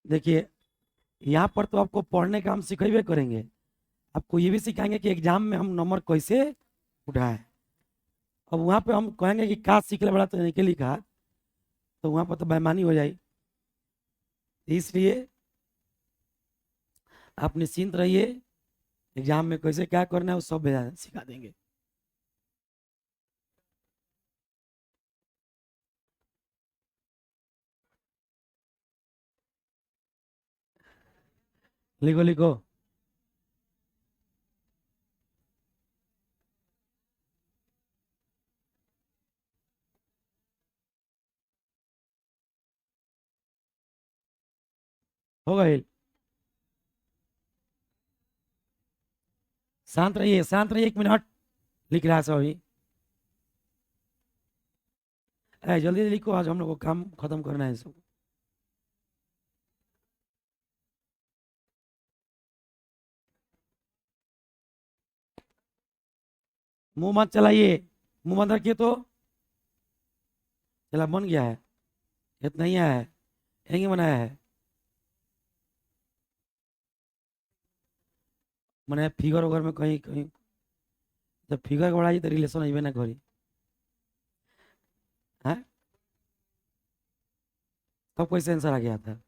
देखिए, यहाँ पर तो आपको पढ़ने का हम सिखेबे करेंगे, आपको ये भी सिखाएंगे कि एग्जाम में हम नंबर कैसे उठाएं। अब वहां पे हम कहेंगे कि का सीख ले बड़ा तो नहीं के लिखा, तो वहां पर तो बेईमानी हो जाएगी। इसलिए आप निश्चिंत रहिए, एग्जाम में कैसे क्या करना है वो सब सिखा देंगे। लिखो लिखो। हो गई। शांत रहिए, शांत रहिए, 1 मिनट। लिख रहा है सब अभी। जल्दी जल्दी लिखो, आज हम लोग को काम खत्म करना है सब। मुंह मत चलाइए, मुंह मत रखिए तो। चला बन गया है, इतना ही आया है, यही बनाया है। मैंने फिगर वगैरह में कहीं कहीं जब फिगर बढ़ाई तो रिलेशन अइबे ना करी। हाँ, तब कैसे आंसर आ गया था?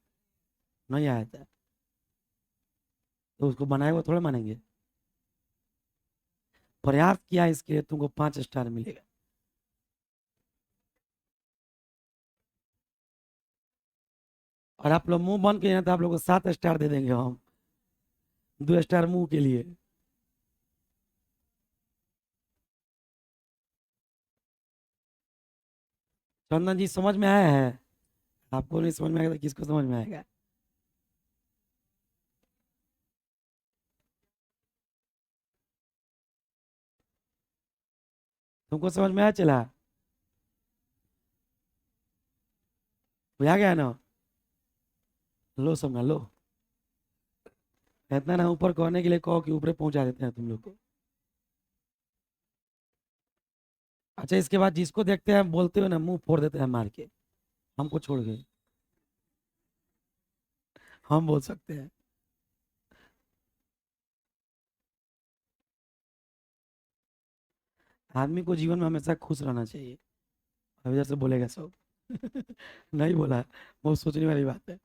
नहीं आया था तो उसको बनाए हुआ थोड़ा मानेंगे। प्रयास किया इसके लिए तुमको 5 स्टार मिलेगा। और आप लोग मुंह बंद किए हैं तो आप लोग को 7 स्टार दे देंगे हम, 2 स्टार मुंह के लिए। चंदन जी समझ में आया है? आपको नहीं समझ में आएगा तो किसको समझ में आएगा? तुमको समझ में आया? चला बुझा गया ना? लो समझ लो। इतना ना ऊपर कहने के लिए कहो कि ऊपर पहुंचा देते हैं तुम लोग को। अच्छा, इसके बाद जिसको देखते हैं बोलते हुए ना मुंह फोड़ देते हैं मार के, हमको छोड़ के। हम बोल सकते हैं। आदमी को जीवन में हमेशा खुश रहना चाहिए। अभी जैसे बोलेगा सब। नहीं बोला, बहुत सोचने वाली बात है।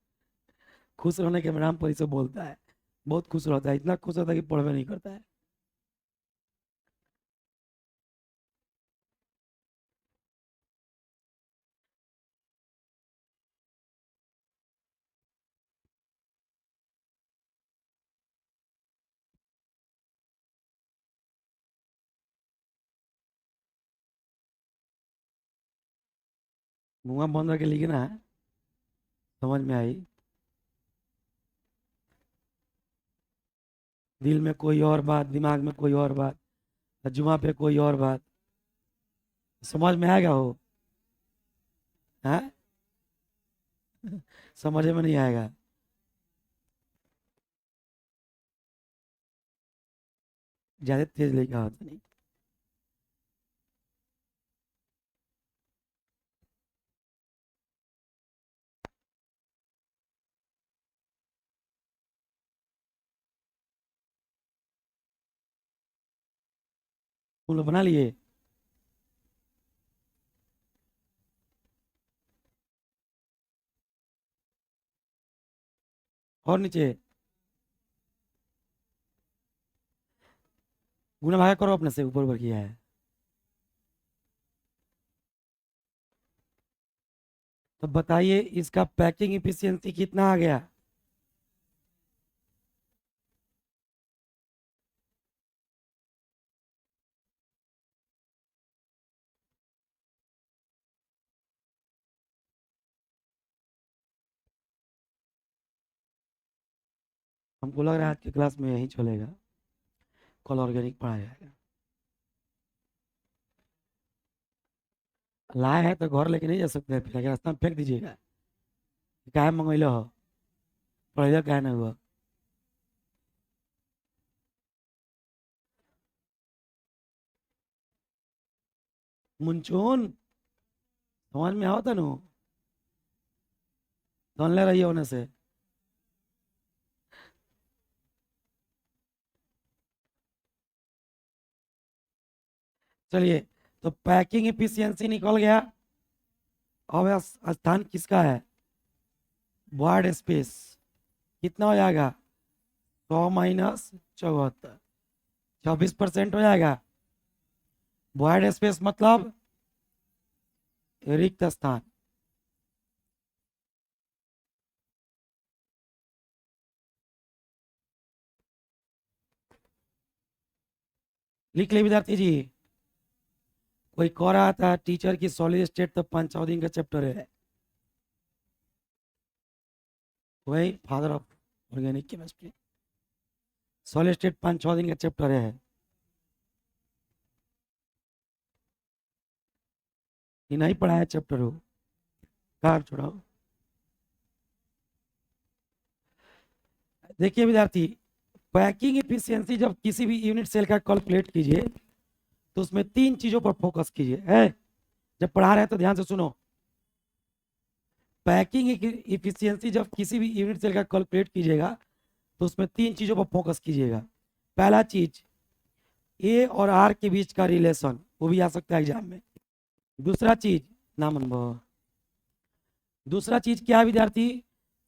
खुश रहने के नाम पर ही सब बोलता है। बहुत खुश रहता है, इतना खुश रहता है कि पढ़वे नहीं करता है। मुंह बंद करके लिखना है। समझ में आई? दिल में कोई और बात, दिमाग में कोई और बात, जुआ पे कोई और बात। समझ में आएगा हो? हाँ, समझ में नहीं आएगा। ज्यादा तेज लिखा होता नहीं। तुम लोग बना लिए? और नीचे गुना भागा करो, अपने से ऊपर ऊपर किया है। तो बताइए इसका पैकिंग इफिशियंसी कितना आ गया? हमको लग रहा है आज की क्लास में यही चलेगा, कल ऑर्गेनिक पढ़ाया जाएगा। लाए हैं तो घर लेके नहीं जा सकते, फिर आगे रास्ता में फेंक दीजिएगा। काहे मंगैलो हो? पढ़ेलो काहे ना हुआ? मुंचून, समझ में आओ तनु? सुन ले रही होने से। चलिए, तो पैकिंग इफिशियंसी निकल गया। अब स्थान किसका है? वार्ड स्पेस कितना हो जाएगा? 100 - 74, 26% हो जाएगा। वार्ड स्पेस मतलब रिक्त स्थान। लिख ले विद्यार्थी जी। कोई कह रहा था टीचर की सॉलिड स्टेट तो पंचाउदिन का चैप्टर है, वही father of organic chemistry. Solid state 5-6 दिन का चैप्टर है। ये नहीं पढ़ा है चैप्टर हो, कार छोड़ाओ। देखिए विद्यार्थी, पैकिंग इफिशियंसी जब किसी भी यूनिट सेल का कैलकुलेट कीजिए तो उसमें 3 चीजों पर फोकस कीजिए है। जब पढ़ा रहे हैं तो ध्यान से सुनो। पैकिंग इफिशियंसी जब किसी भी यूनिट सेल का कैलकुलेट कीजिएगा तो उसमें 3 चीजों पर फोकस कीजिएगा। पहला चीज, ए और आर के बीच का रिलेशन, वो भी आ सकता है एग्जाम में। दूसरा चीज, नाम अनुभव। दूसरा चीज क्या है विद्यार्थी?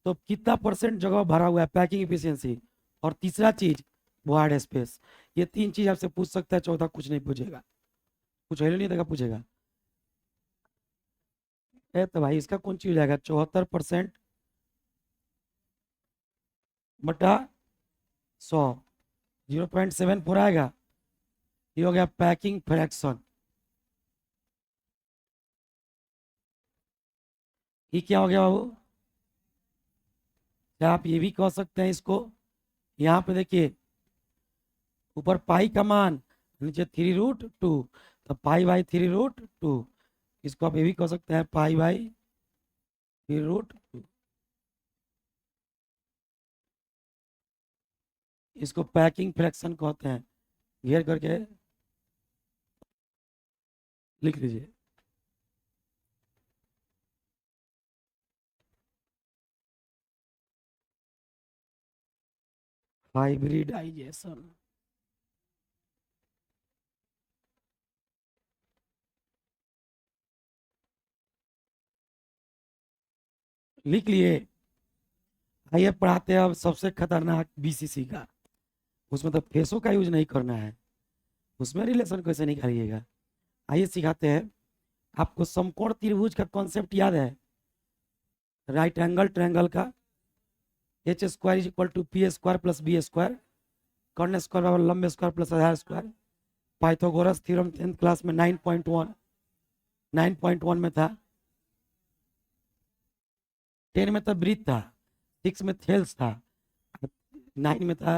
तो कितना परसेंट जगह भरा हुआ है, पैकिंग इफिशियंसी। और तीसरा चीज, वार्ड स्पेस। ये 3 चीज आपसे पूछ सकता है, चौथा कुछ नहीं पूछेगा। कुछ है नहीं देगा, पूछेगा। तो भाई इसका कौन चीज हो जाएगा? 74% बटा 100, 0.74 आएगा। ये हो गया पैकिंग फ्रैक्शन। ये क्या हो गया बाबू? क्या आप ये भी कह सकते हैं इसको? यहाँ पे देखिए, ऊपर पाई का मान, नीचे 3√2, तो पाई/3√2। इसको आप ये भी कह सकते हैं पाई/3√2। इसको पैकिंग फ्रैक्शन कहते हैं। घेर करके लिख लीजिए। हाइब्रिडाइजेशन। लिख लिए? आइए पढ़ाते हैं अब सबसे खतरनाक बीसीसी का। उसमें तो फेसों का यूज नहीं करना है, उसमें रिलेशन कैसे निकालिएगा। आइए सिखाते हैं। आपको समकोण त्रिभुज का कॉन्सेप्ट याद है? राइट एंगल ट्रायंगल का। H² = P² + B²। कर्ण स्क्वायर बराबर लंब स्क्वायर प्लस आधार square. Pythagoras theorem 10th class में 9.1 में था। 10 में तो ब्रीथ था, 6 में थेल्स था, 9 में था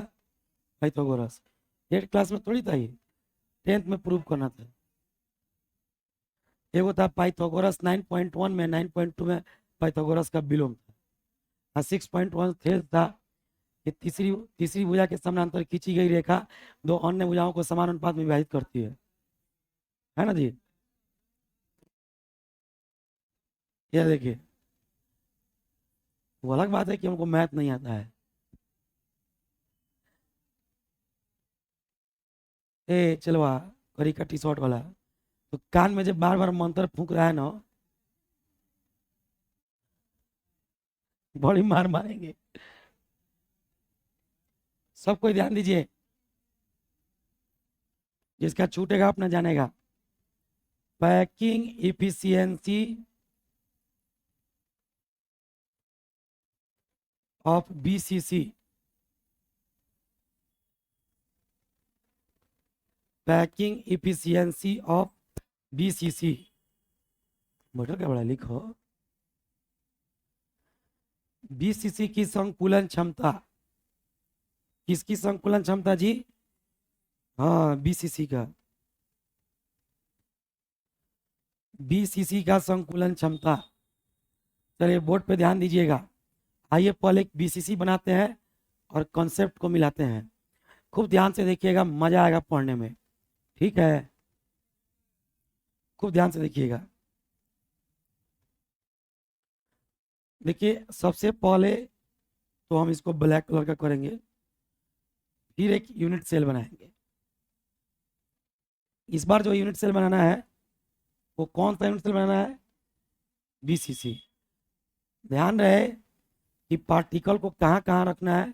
पाइथागोरस 8 क्लास में थोड़ी था ये, 10th में प्रूव करना था। एगो था पाइथागोरस 9.1 में, 9.2 में पाइथागोरस का विलोम था, और 6.1 थेल्स था कि तीसरी तीसरी भुजा के समानांतर खींची गई रेखा दो अन्य भुजाओं को समान अनुपात में विभाजित करती है ना जी। ये देखिए, वो अलग बात है कि हमको मैथ नहीं आता है। ए चलवा करी का टी शर्ट वाला, तो कान में जब बार बार मंत्र फूंक रहा है ना, बड़ी मार मारेंगे। सब कोई ध्यान दीजिए, जिसका छूटेगा अपना जानेगा। Packing efficiency of BCC, packing efficiency of BCC, बोलो क्या बड़ा लिखो। बीसीसी की संकुलन क्षमता, किसकी संकुलन क्षमता जी? हाँ, बीसीसी का, बीसीसी का संकुलन क्षमता। चलिए बोर्ड पे ध्यान दीजिएगा। आइए पहले एक बीसीसी बनाते हैं और कॉन्सेप्ट को मिलाते हैं। खूब ध्यान से देखिएगा, मजा आएगा पढ़ने में, ठीक है? खूब ध्यान से देखिएगा। देखिए सबसे पहले तो हम इसको ब्लैक कलर का करेंगे, फिर एक यूनिट सेल बनाएंगे। इस बार जो यूनिट सेल बनाना है वो कौन सा यूनिट सेल बनाना है? बीसीसी। ध्यान रहे कि पार्टिकल को कहाँ कहाँ रखना है,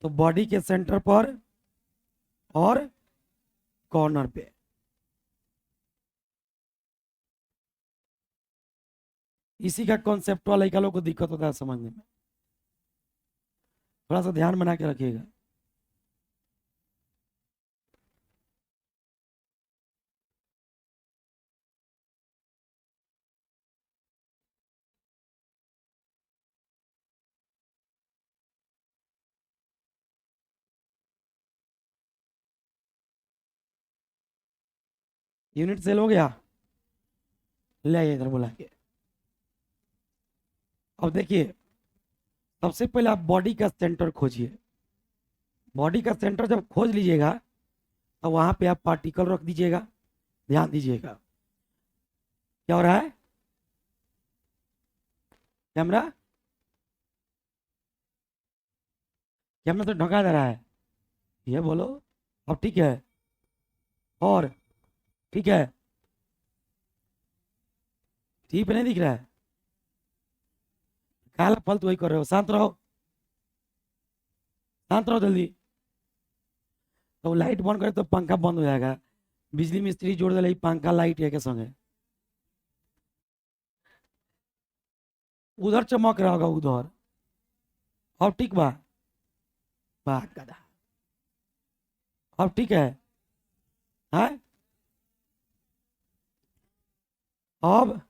तो बॉडी के सेंटर पर और कॉर्नर पे। इसी का कॉन्सेप्ट वाला लड़का लोग को दिक्कत होता है समझने में, थोड़ा सा ध्यान बना के रखिएगा। यूनिट सेल हो गया, ले आइए इधर बुला के। अब देखिए, सबसे पहले आप बॉडी का सेंटर खोजिए। बॉडी का सेंटर जब खोज लीजिएगा तो वहां पे आप पार्टिकल रख दीजिएगा। ध्यान दीजिएगा, क्या हो रहा है? कैमरा, कैमरा तो ढका दे रहा है, ये बोलो। अब ठीक है, और ठीक है, ठीक पे नहीं दिख रहा है? काला फालतू वही कर रहे हो, शांत रहो, शांत रहो जल्दी। तो लाइट बंद करे तो पंखा बंद हो जाएगा, बिजली मिस्त्री जोड़ दे पंखा लाइट है के संगे। उधर चमक रहा होगा उधर। अब ठीक बा, वाह गधा। अब ठीक है? अब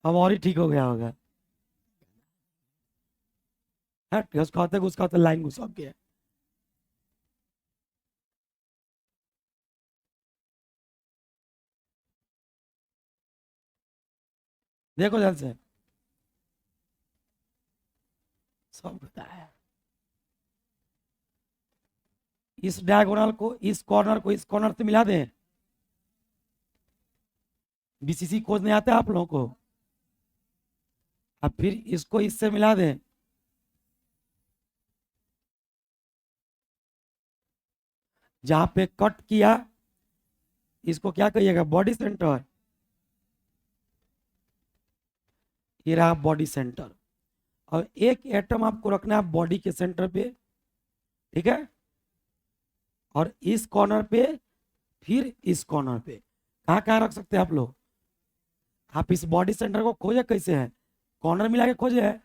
अब और ही ठीक हो गया होगा। हट, घुसकाते लाइन घुसा के। देखो ध्यान से, सब बताया। इस डायगोनल को इस कॉर्नर से मिला दें। बीसीसी खोजने आते हैं आप लोगों को। अब फिर इसको इससे मिला दें। जहां पे कट किया इसको क्या कहिएगा? Body centre. ये रहा बॉडी सेंटर। और एक एटम आपको रखना है बॉडी के सेंटर पे, ठीक है? और इस कॉर्नर पे, फिर इस कॉर्नर पे। कहाँ कहाँ रख सकते हैं आप लोग? आप इस बॉडी सेंटर को खोजे कैसे है? कॉर्नर मिला के खोजे है।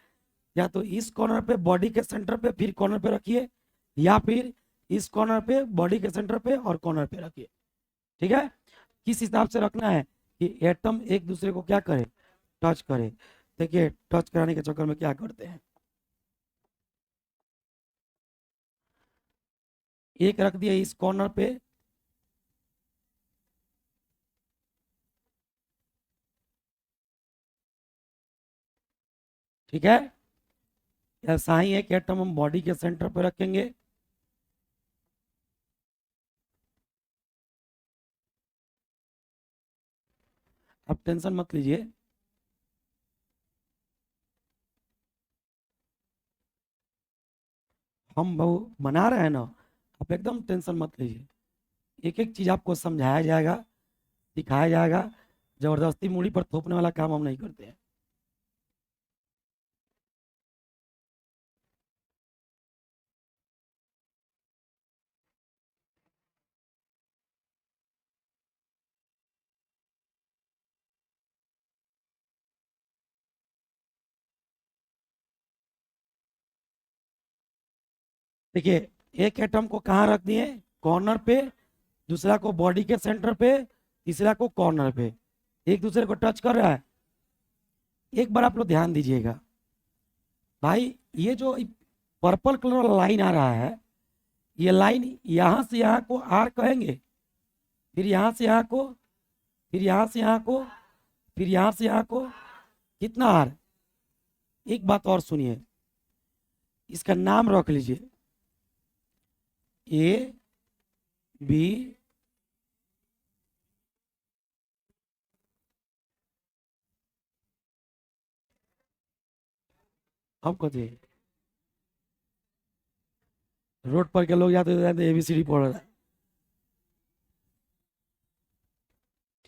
या तो इस कॉर्नर पे बॉडी के सेंटर पे फिर कॉर्नर पे रखिए, या फिर इस कॉर्नर पे बॉडी के सेंटर पे और कॉर्नर पे रखिए, ठीक है? किस हिसाब से रखना है कि एटम एक दूसरे को क्या करे? टच करे। देखिए टच कराने के चक्कर में क्या करते हैं, एक रख दिया इस कॉर्नर पे, ठीक है। ऐसा ही एक एटम हम बॉडी के सेंटर पे रखेंगे, अब टेंशन मत लीजिए, हम वो बना रहे हैं ना, आप एकदम टेंशन मत लीजिए, एक एक चीज आपको समझाया जाएगा, सिखाया जाएगा, जबरदस्ती मूड़ी पर थोपने वाला काम हम नहीं करते हैं। देखिए एक एटम को कहाँ रख दिए, कॉर्नर पे, दूसरा को बॉडी के सेंटर पे, तीसरा को कॉर्नर पे, एक दूसरे को टच कर रहा है। एक बार आप लोग ध्यान दीजिएगा भाई, ये जो पर्पल कलर वाला लाइन आ रहा है, ये लाइन यहाँ से यहाँ को आर कहेंगे, फिर यहाँ से यहाँ को, फिर यहाँ से यहाँ को, फिर यहाँ से यहाँ को, कितना आर। एक बात और सुनिए, इसका नाम रख लीजिए ए बी अब कथी, रोड पर के लोग जाते जाते ABCD पढ़ रहे हैं,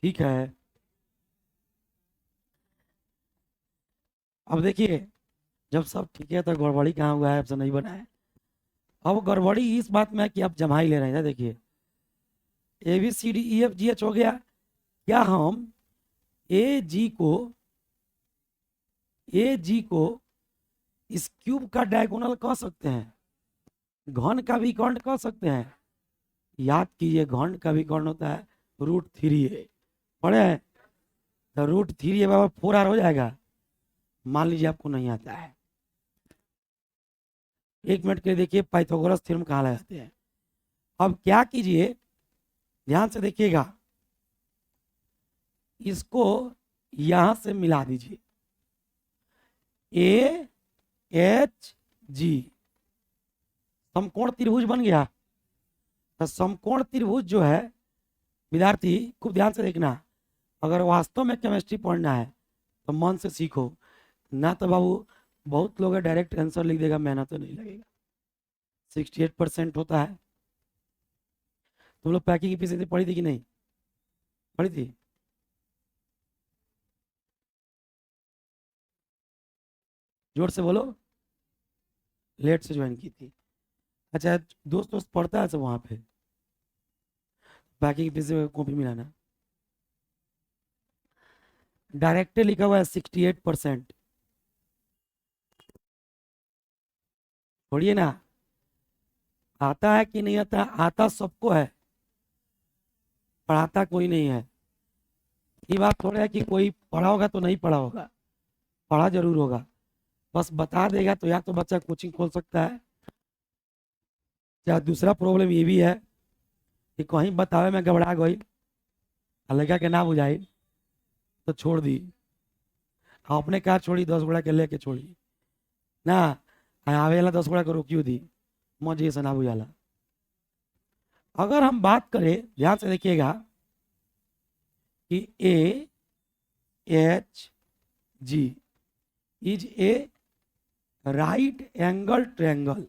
ठीक है। अब देखिए जब सब ठीक है तो गड़बड़ी कहाँ हुआ है, अब से नहीं बना है। अब गड़बड़ी इस बात में है कि आप जमाई ले रहे हैं, देखिए ABCDEFGH हो गया, क्या हम ए जी को इस क्यूब का डायगोनल कह सकते हैं, घन का भी कर्ण कह सकते हैं। याद कीजिए घन का भी कर्ण होता है √3a, पढ़े हैं, तो √3a बराबर 4r हो जाएगा। मान लीजिए आपको नहीं आता है, एक मिनट के लिए देखिए पाइथागोरस थ्योरम कहाँ लगाते हैं। अब क्या कीजिए, ध्यान से देखिएगा, इसको यहां से मिला दीजिए, AHG समकोण त्रिभुज बन गया। तो समकोण त्रिभुज जो है, विद्यार्थी खूब ध्यान से देखना, अगर वास्तव में केमिस्ट्री पढ़ना है तो मन से सीखो, ना तो बाबू बहुत लोग डायरेक्ट आंसर लिख देगा, मेहनत तो नहीं लगेगा। 68% होता है। तुम लोग पैकिंग एफिशिएंसी पढ़ी थी कि नहीं, पढ़ी थी? जोर से बोलो, लेट से ज्वाइन की थी। अच्छा दोस्त दोस्त पढ़ता है सब वहां पे, पैकिंग एफिशिएंसी कॉपी मिलाना, डायरेक्ट लिखा हुआ है 68%, छोड़िए ना, आता है कि नहीं आता, आता सबको है, पढ़ाता कोई नहीं है। ये बात थोड़ा है कि कोई पढ़ा होगा तो नहीं पढ़ा होगा, पढ़ा जरूर होगा, बस बता देगा तो या तो बच्चा कोचिंग खोल सकता है, या दूसरा प्रॉब्लम ये भी है कि कहीं बतावे में घबरा गई, लड़का के ना बुझाई तो छोड़ दी, अपने कहा छोड़ी 10 गोड़ा के लेके छोड़ी ना, आवेला 10 गोड़ा को रोकियो दी, मुझे से ना बुझाला। अगर हम बात करें, ध्यान से देखिएगा कि AHG is a right angle triangle,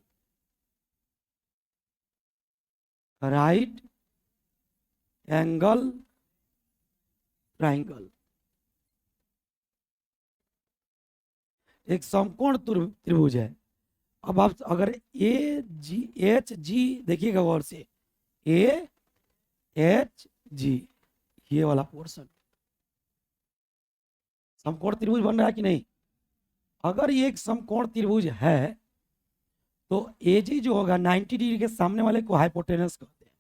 right angle triangle, एक समकोण त्रिभुज है। अब आप अगर AHG देखिएगा गौर से, AHG ये वाला पोर्शन समकोण त्रिभुज बन रहा है कि नहीं? अगर ये एक समकोण त्रिभुज है तो AG जो होगा 90 डिग्री के सामने वाले को हाइपोटेनस कहते हैं,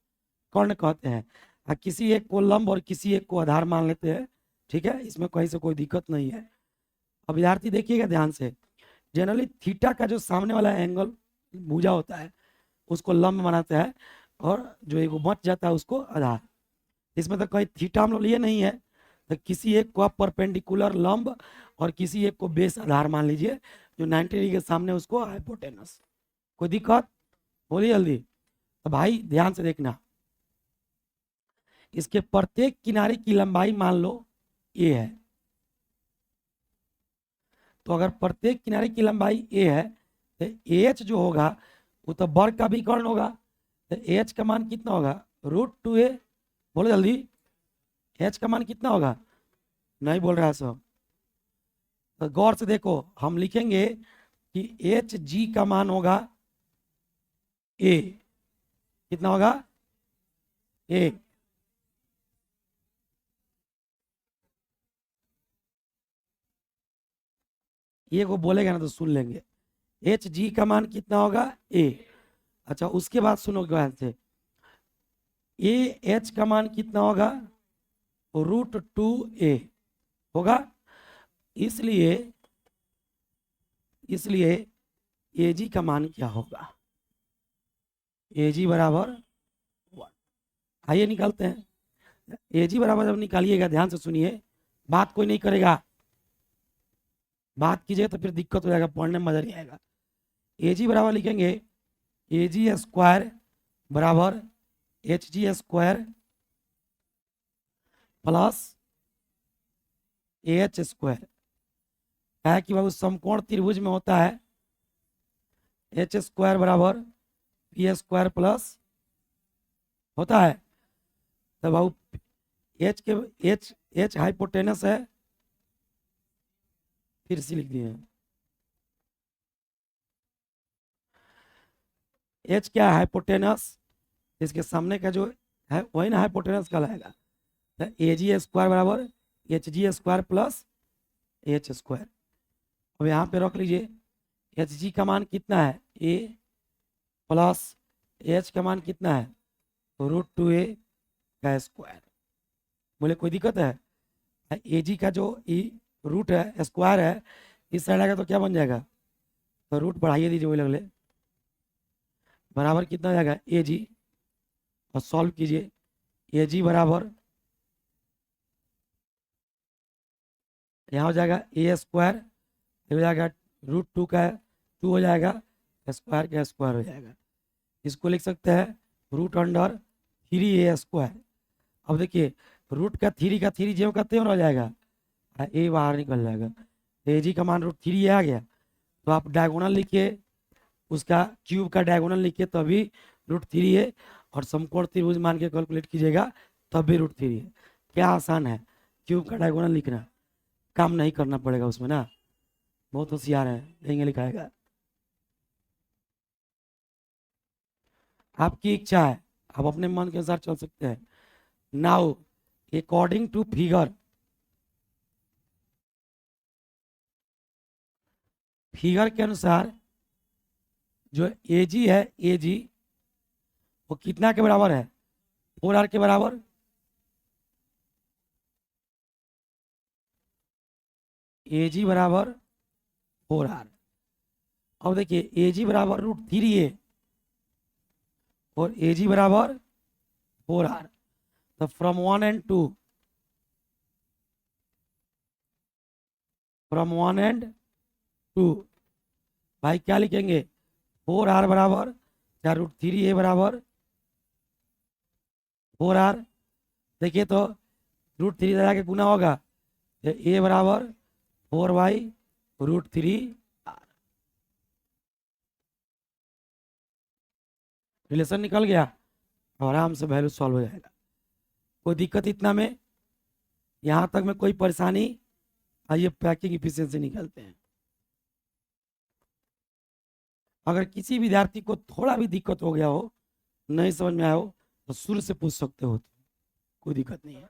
कर्ण कहते हैं, और किसी एक को लंब और किसी एक को आधार मान लेते हैं, ठीक है, इसमें कहीं से कोई दिक्कत नहीं है। अब विद्यार्थी देखिएगा ध्यान से, जनरली थीटा का जो सामने वाला एंगल भुजा होता है उसको लंब बनाते हैं, और जो एक बच जाता है उसको आधार। इसमें तो कोई थीटा हम लोग लिए नहीं है, तो किसी एक को आप परपेंडिकुलर लंब और किसी एक को बेस आधार मान लीजिए, जो 90 डिग्री के सामने उसको हाइपोटेनस। कोई दिक्कत? बोलिए जल्दी। तो भाई ध्यान से देखना, इसके प्रत्येक किनारे की लंबाई मान लो ए है। तो अगर प्रत्येक किनारे की लंबाई ए है तो एच जो होगा वो तो वर्ग का विकर्ण होगा। तो एच का मान कितना होगा? √2a। बोलो जल्दी, एच का मान कितना होगा? नहीं बोल रहा है सब। तो गौर से देखो, हम लिखेंगे कि एच जी का मान होगा ए। कितना होगा? ए। ये को बोलेगा ना तो सुन लेंगे। एच जी का मान कितना होगा? ए। अच्छा, उसके बाद सुनो ध्यान से, ए एच का मान कितना होगा? √2a होगा। इसलिए इसलिए ए जी का मान क्या होगा? ए जी बराबर 1। आइए निकालते हैं। ए जी बराबर जब निकालिएगा ध्यान से सुनिए, बात कोई नहीं करेगा, बात कीजिए तो फिर दिक्कत हो जाएगा, पढ़ने में मजा नहीं आएगा। ए जी बराबर लिखेंगे ए जी स्क्वायर बराबर H G square plus A H square. है कि बाबू समकोण त्रिभुज में होता है एच स्क्वायर बराबर पी स्क्वायर प्लस होता है। तो बाबू एच के एच एच हाइपोटेनस है, फिर से लिख दिए। एच क्या है? हाइपोटेनस। इसके सामने का जो है वही ना हाइपोटेनस कहलाएगा। तो ए जी स्क्वायर बराबर H G square plus H square. अब यहाँ पे रख लीजिए, एच जी का मान कितना है? ए प्लस एच का मान कितना है? √2a का स्क्वायर। बोले कोई दिक्कत है? ए जी का जो ई रूट है स्क्वायर है, इस साइड आएगा तो क्या बन जाएगा? तो रूट बढ़ाइए दीजिए वही लगले, बराबर कितना हो जाएगा? ए जी। और सॉल्व कीजिए, ए जी बराबर यहाँ हो जाएगा ए स्क्वायर, हो जाएगा √2 का 2 हो जाएगा, स्क्वायर का स्क्वायर हो जाएगा। इसको लिख सकते हैं √3a²। अब देखिए, रूट का 3 का 3 जेव का त्यों हो जाएगा, ए बाहर निकल जाएगा। ए जी का मान √3 आ गया। तो आप डायगोनल लिखिए, उसका क्यूब का डायगोनल लिखिए तभी √3 और समकोण त्रिभुज मान के कैलकुलेट कीजिएगा तब भी √3 है। क्या आसान है क्यूब का डायगोनल लिखना, काम नहीं करना पड़ेगा उसमें ना। बहुत होशियार है, यहीं लिखाएगा। आपकी इच्छा है, आप अपने मन के अनुसार चल सकते हैं। Now according to figure, figure के अनुसार जो ए जी है, ए जी वो कितना के बराबर है? 4r के बराबर। ए जी बराबर 4r। अब देखिए ए जी बराबर √3a और ए जी बराबर 4r। तो फ्रॉम 1 and 2, फ्रॉम 1 and 2 भाई क्या लिखेंगे? 4r बराबर या √3a बराबर 4r। देखिए तो √3 लगा के गुना होगा, तो a बराबर 4/√3r। रिलेशन निकल गया, आराम से वैल्यू सॉल्व हो जाएगा। कोई दिक्कत इतना में? यहाँ तक में कोई परेशानी? आइए पैकिंग इफिशिएंसी निकालते हैं। अगर किसी विद्यार्थी को थोड़ा भी दिक्कत हो गया हो, नहीं समझ में आया हो, तो शुरू से पूछ सकते हो, कोई दिक्कत नहीं है।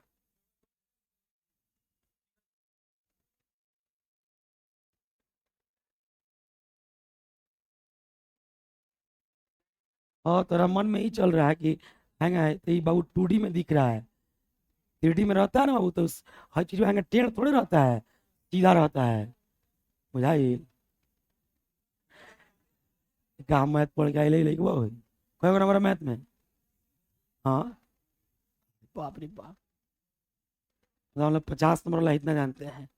और तेरा मन में ही चल रहा है कि हैंगा है तो ये बाबू 2D में दिख रहा है, 3D में रहता है ना बाबू, तो हर चीज में हैंगा टेढ़ थोड़े रहता है, सीधा रहता है। बुझाई का मैथ पढ़ के आइले लेके वो कई नंबर मैथ में? हाँ, बाप रे बाप, मतलब हम लोग 50 नंबर वाला इतना जानते हैं,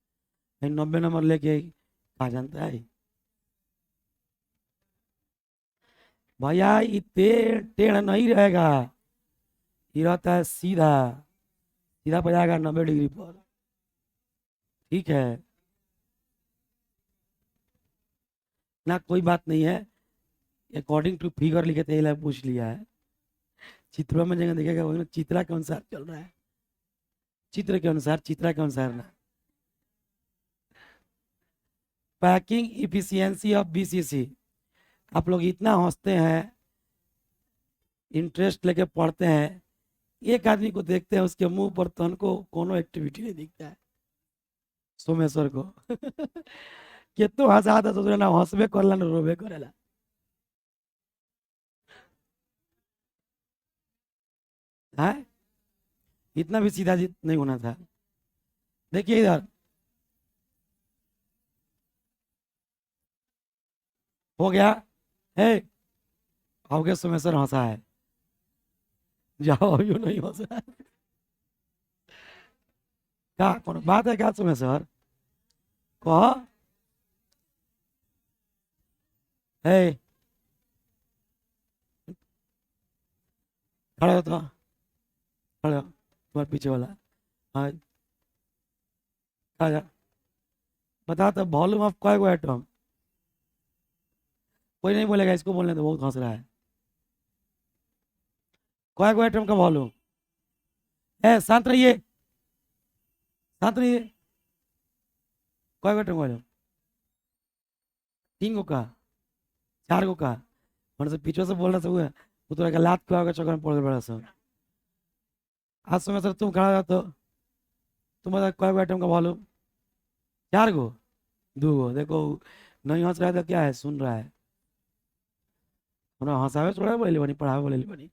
90 नंबर लेके कहा जानता है भैया? ये टेढ़ नहीं रहेगा, ये रहता है सीधा, सीधा पर जाएगा 90 डिग्री पर। ठीक है ना, कोई बात नहीं है, अकॉर्डिंग टू फिगर लिखे थे, पूछ लिया है। चित्रों में जगह देखेगा वो चित्रा के अनुसार चल रहा है, चित्र के अनुसार, चित्रा के अनुसार ना। पैकिंग इफिशियंसी ऑफ बीसीसी, आप लोग इतना हंसते हैं, इंटरेस्ट लेके पढ़ते हैं, एक आदमी को देखते हैं उसके मुंह पर तो उनको कोनो एक्टिविटी नहीं दिखता है, सोमेश्वर को कितो हंसा था तो ना हंसबे करला ना रोबे करेला। है इतना भी सीधा नहीं होना था। देखिए इधर हो गया है, अब के सोमेश्वर हंसा है, जाओ अभी नहीं हंसा है। क्या कौन बात है क्या सोमेश्वर? कह है, खड़े हो तो, खड़े हो, तुम्हारे पीछे वाला। हाँ, जा बता तो, वॉल्यूम ऑफ कय गो एटम? कोई नहीं बोलेगा, इसको बोलने तो बहुत हंस रहा है। कय गो एटम का वॉल्यूम है? शांत रहिए, शांत रहिए। कय गो एटम का वॉल्यूम? 3 गो का, 4 गो का? मैंने से पीछे से बोलना से हुआ वो तो लात खुआ के चक्कर में पड़ गए बड़ा सा। आज समय सर तुम खड़ा तो तुम बता कय गो एटम का वॉल्यूम? 4 गो, 2 गो? देखो नहीं हंस रहा है तो क्या है, सुन रहा है। हंसावे छोड़ा बोले बनी, पढ़ावे बोले बनी,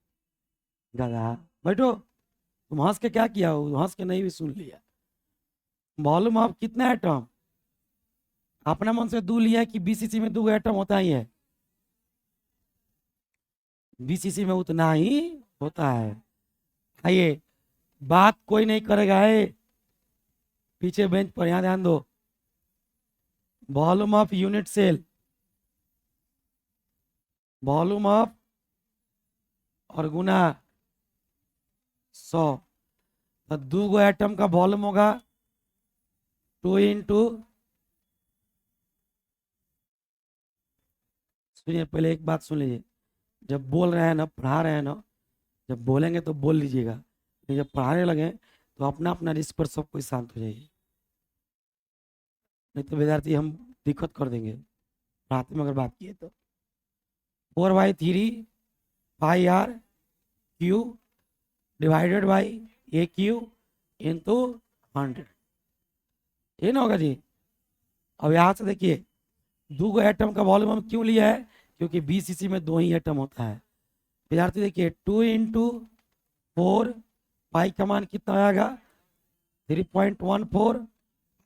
दादा बैठो। तुम हंस के क्या किया हो? हंस के नहीं भी सुन लिया। वॉल्यूम ऑफ कितना एटम? अपना मन से 2 लिया कि बीसीसी में 2 एटम होता ही है? बीसीसी में उतना ही होता है। आइए, बात कोई नहीं करेगा है, पीछे बेंच पर, यहां ध्यान दो। Volume of unit cell, volume of और गुना 100, तो 2 गो एटम का वॉल्यूम होगा 2 इंटू, सुनिए पहले एक बात सुन लीजिए, जब बोल रहे हैं ना, पढ़ा रहे हैं ना, जब बोलेंगे तो बोल लीजिएगा, जब पढ़ाने लगे तो अपना अपना रिस्क पर सब कोई शांत हो जाइए, नहीं तो विद्यार्थी हम दिक्कत कर देंगे पढ़ाते में अगर बात किए तो। 4/3 pi R cube divided by A cube into 100, ये ना होगा जी। अब यहाँ से देखिए 2 गो एटम का वॉल्यूम हम क्यों लिया है? क्योंकि बीसीसी में 2 ही एटम होता है। विद्यार्थी देखिए 2 इंटू 4, पाई का मान कितना आएगा? 3.14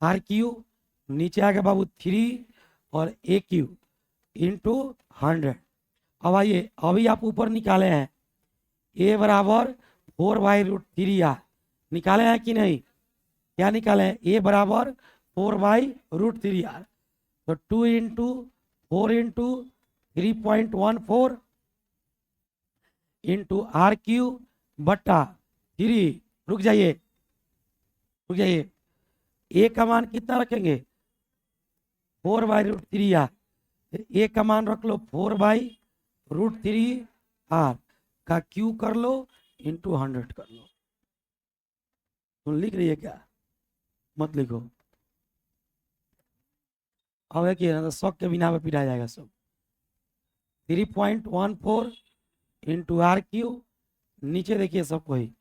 आर क्यू, नीचे आ गया बाबू 3 और ए क्यू इंटू 100। अब आइए, अभी आप ऊपर निकाले हैं ए बराबर 4/√3r, निकाले हैं कि नहीं? क्या निकाले हैं? ए बराबर 4/√3r, तो 2 into 4 into 3.14 into R cube बट्टा 3, रुक जाइए, रुक जाइए, ए का मान कितना रखेंगे? 4/√3r, ए का मान रख लो 4/√3r का क्यू कर लो इंटू 100 कर लो। तुम लिख रही है क्या? मत लिखो, अब है कि शौक के बिना पे पिटा जाएगा सब। 3.14 इंटू आर क्यू, नीचे देखिए सबको ही,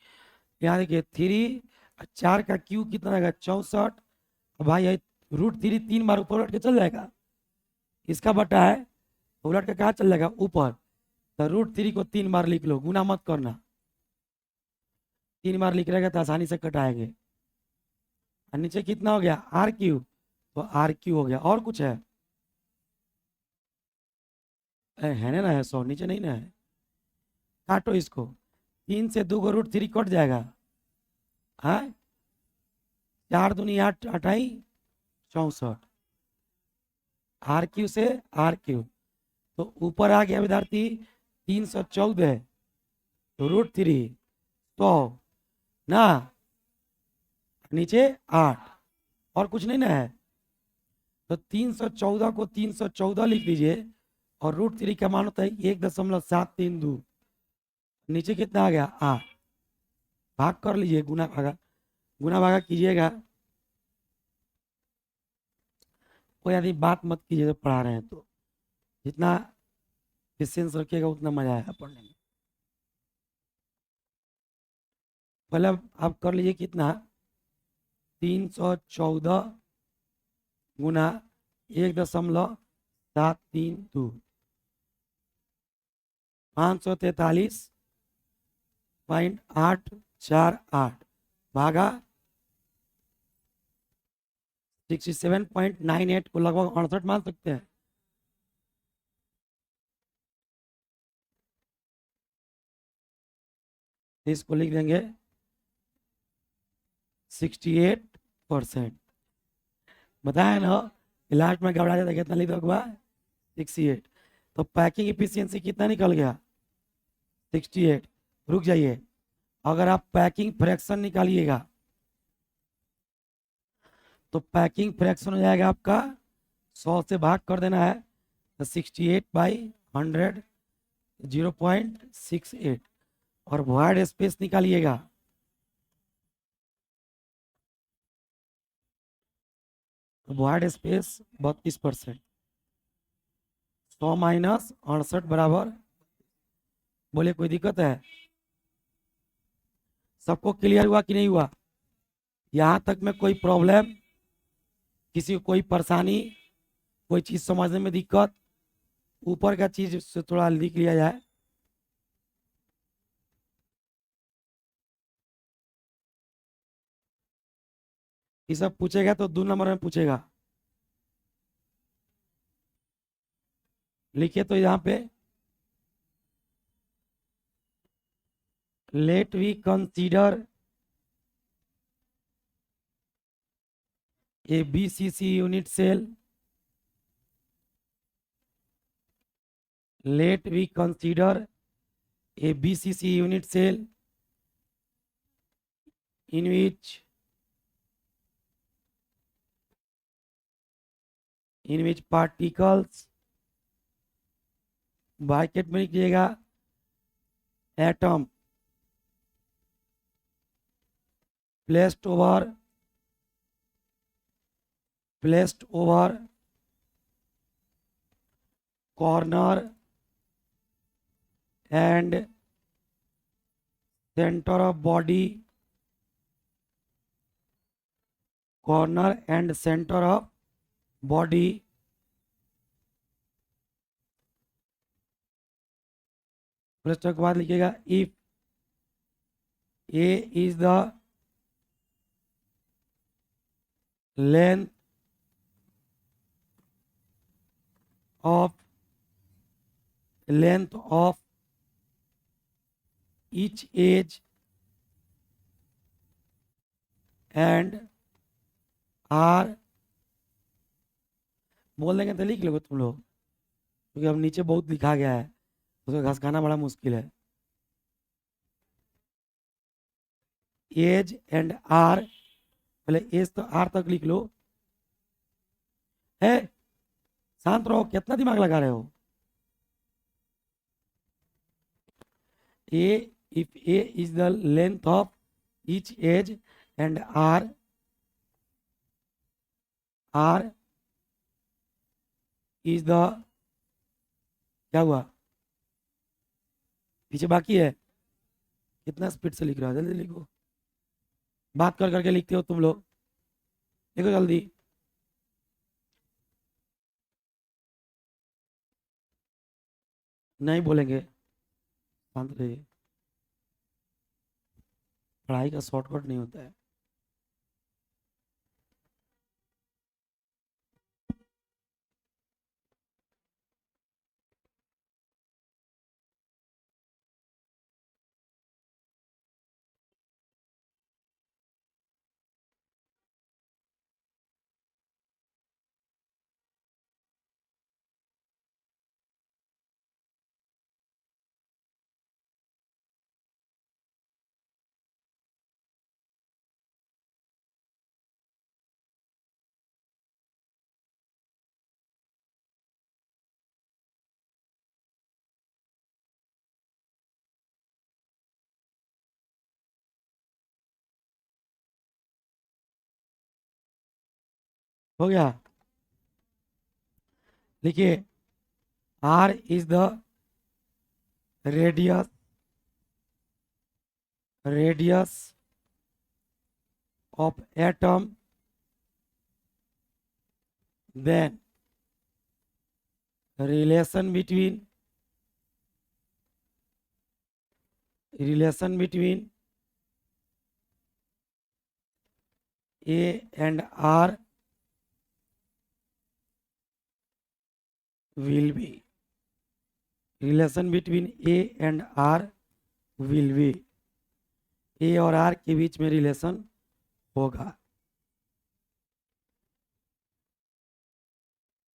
यहाँ देखिए 3 और 4 का क्यू कितना रहेगा? 64। भाई √3 3 बार ऊपर उलट के चल जाएगा, इसका बटा है उलट के कहा चल जाएगा? ऊपर। तो √3 को 3 बार लिख लो, गुना मत करना, 3 बार लिख रहेगा तो आसानी से कटाएंगे। और नीचे कितना हो गया? आर क्यू, तो आर क्यू हो गया। और कुछ है? है ना है 100 नीचे नहीं ना है। काटो इसको, 3 से 2 को √3 कट जाएगा। हाँ, 4 दूनी 8, 8 64, RQ से RQ, तो ऊपर आ गया विद्यार्थी 314 है, तो √3 100 ना, नीचे 8, और कुछ नहीं ना है, तो 314 को 314 लिख दीजिए, और √3 का मान होता है 1.732, नीचे कितना आ गया 8, भाग कर लीजिए, गुना भागा कीजिएगा। कोई आदमी बात मत कीजिए, तो पढ़ा रहे हैं तो जितना पेशेंस रखिएगा उतना मजा आएगा पढ़ने में। पहले आप कर लीजिए कितना, 314 गुना 1.732, 543.848 भागा 67.98 को लगभग 68 मान सकते हैं। इसको लिख देंगे 68%। बताया ना, लास्ट में घबरा जाता, कितना लिख दोगे 68, तो पैकिंग इफिशियंसी कितना निकल गया 68। रुक जाइए, अगर आप पैकिंग फ्रैक्शन निकालिएगा तो पैकिंग फ्रैक्शन हो जाएगा आपका 100 से भाग कर देना है, तो 68/100 0.68, और वॉइड स्पेस निकालिएगा, वॉइड स्पेस 32%, 100 माइनस 68 बराबर, बोले कोई दिक्कत है? सबको क्लियर हुआ कि नहीं हुआ? यहां तक में कोई प्रॉब्लम, किसी को कोई परेशानी, कोई चीज समझने में दिक्कत, ऊपर का चीज से थोड़ा लिख लिया जाए। ये सब पूछेगा तो 2 नंबर में पूछेगा। लिखिए तो यहाँ पे, let we consider a BCC unit cell, let we consider a BCC unit cell in which particles, bracket में लिखिएगा atom placed over corner and center of body, corner and center of body, प्रश्न के बाद लिखिएगा if A is the length of each edge and R, बोल देंगे तो लिख लोगे तुम लोग, क्योंकि अब नीचे बहुत लिखा गया है, उसको घास खाना बड़ा मुश्किल है। एज एंड आर, पहले एज तो आर तक लिख लो। है, शांत रहो, कितना दिमाग लगा रहे हो? ए, if A is the length of each edge and R is the, क्या हुआ पीछे बाकी है? कितना स्पीड से लिख रहा है, जल्दी लिखो, बात कर करके लिखते हो तुम लोग, लिखो जल्दी। नहीं बोलेंगे, शांत रहिए, पढ़ाई का शॉर्टकट नहीं होता है। हो गया। लिखिए, R is the radius radius of atom, then relation between A and R will be, relation between A and R will be, A और R के बीच में रिलेशन होगा।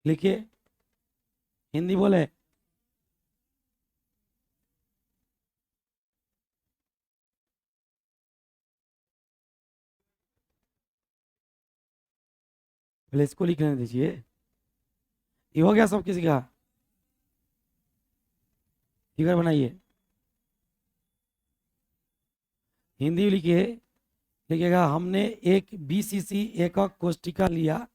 लिखिए, हिंदी बोले। पहले इसको लिखने दीजिए। ये हो गया सब किसी का? फिगर बनाइए। हिंदी में लिखिए, लिखिएगा, हमने एक बीसीसी एकक कोष्टिका लिया।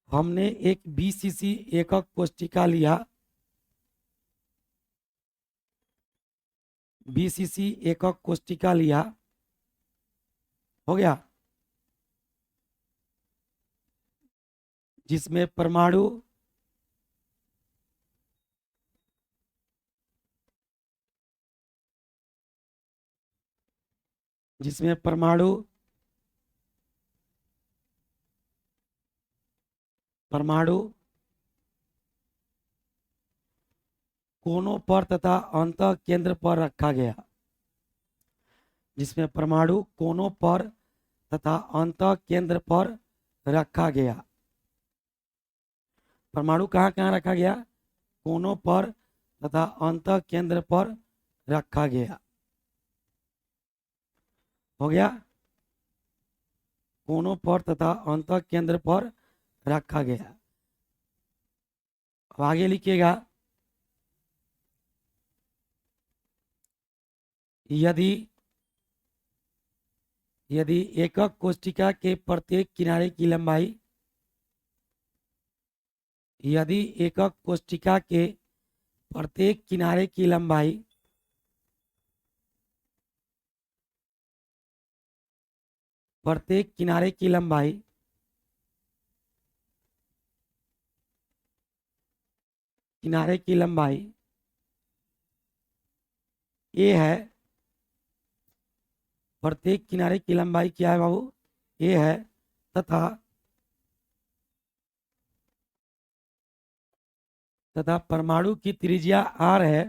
हमने एक बीसीसी एकक कोष्टिका लिया। बीसीसी एकक कोष्टिका लिया। हो गया। जिसमें परमाणु जिसमें परमाणु परमाणु कोनों पर तथा अंत केंद्र पर रखा गया। जिसमें परमाणु कोनों पर तथा अंत केंद्र पर रखा गया। परमाणु कहाँ कहाँ रखा गया? कोनों पर तथा अंत केंद्र पर रखा गया। हो गया। कोनों पर तथा अंत केंद्र पर रखा गया। अब आगे लिखिएगा, यदि यदि एकक कोष्टिका के प्रत्येक किनारे की लंबाई यदि एकक कोष्टिका के प्रत्येक किनारे की लंबाई प्रत्येक किनारे की लंबाई किनारे की लंबाई ए है। प्रत्येक किनारे की लंबाई क्या है बाबू? ए है। तथा परमाणु की त्रिज्या आर है।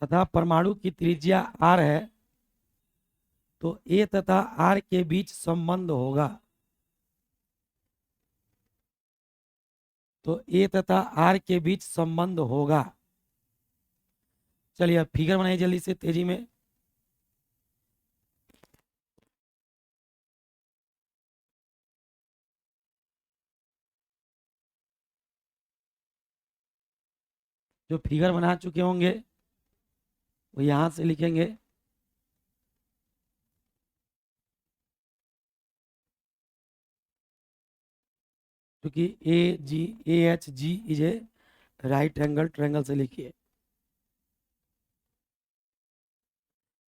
तथा परमाणु की त्रिज्या आर है। तो ए तथा आर के बीच संबंध होगा। तो ए तथा आर के बीच संबंध होगा। चलिए अब फिगर बनाइए जल्दी से, तेजी में। जो फिगर बना चुके होंगे वो यहां से लिखेंगे। क्योंकि AHG is a right angle triangle से लिखिए।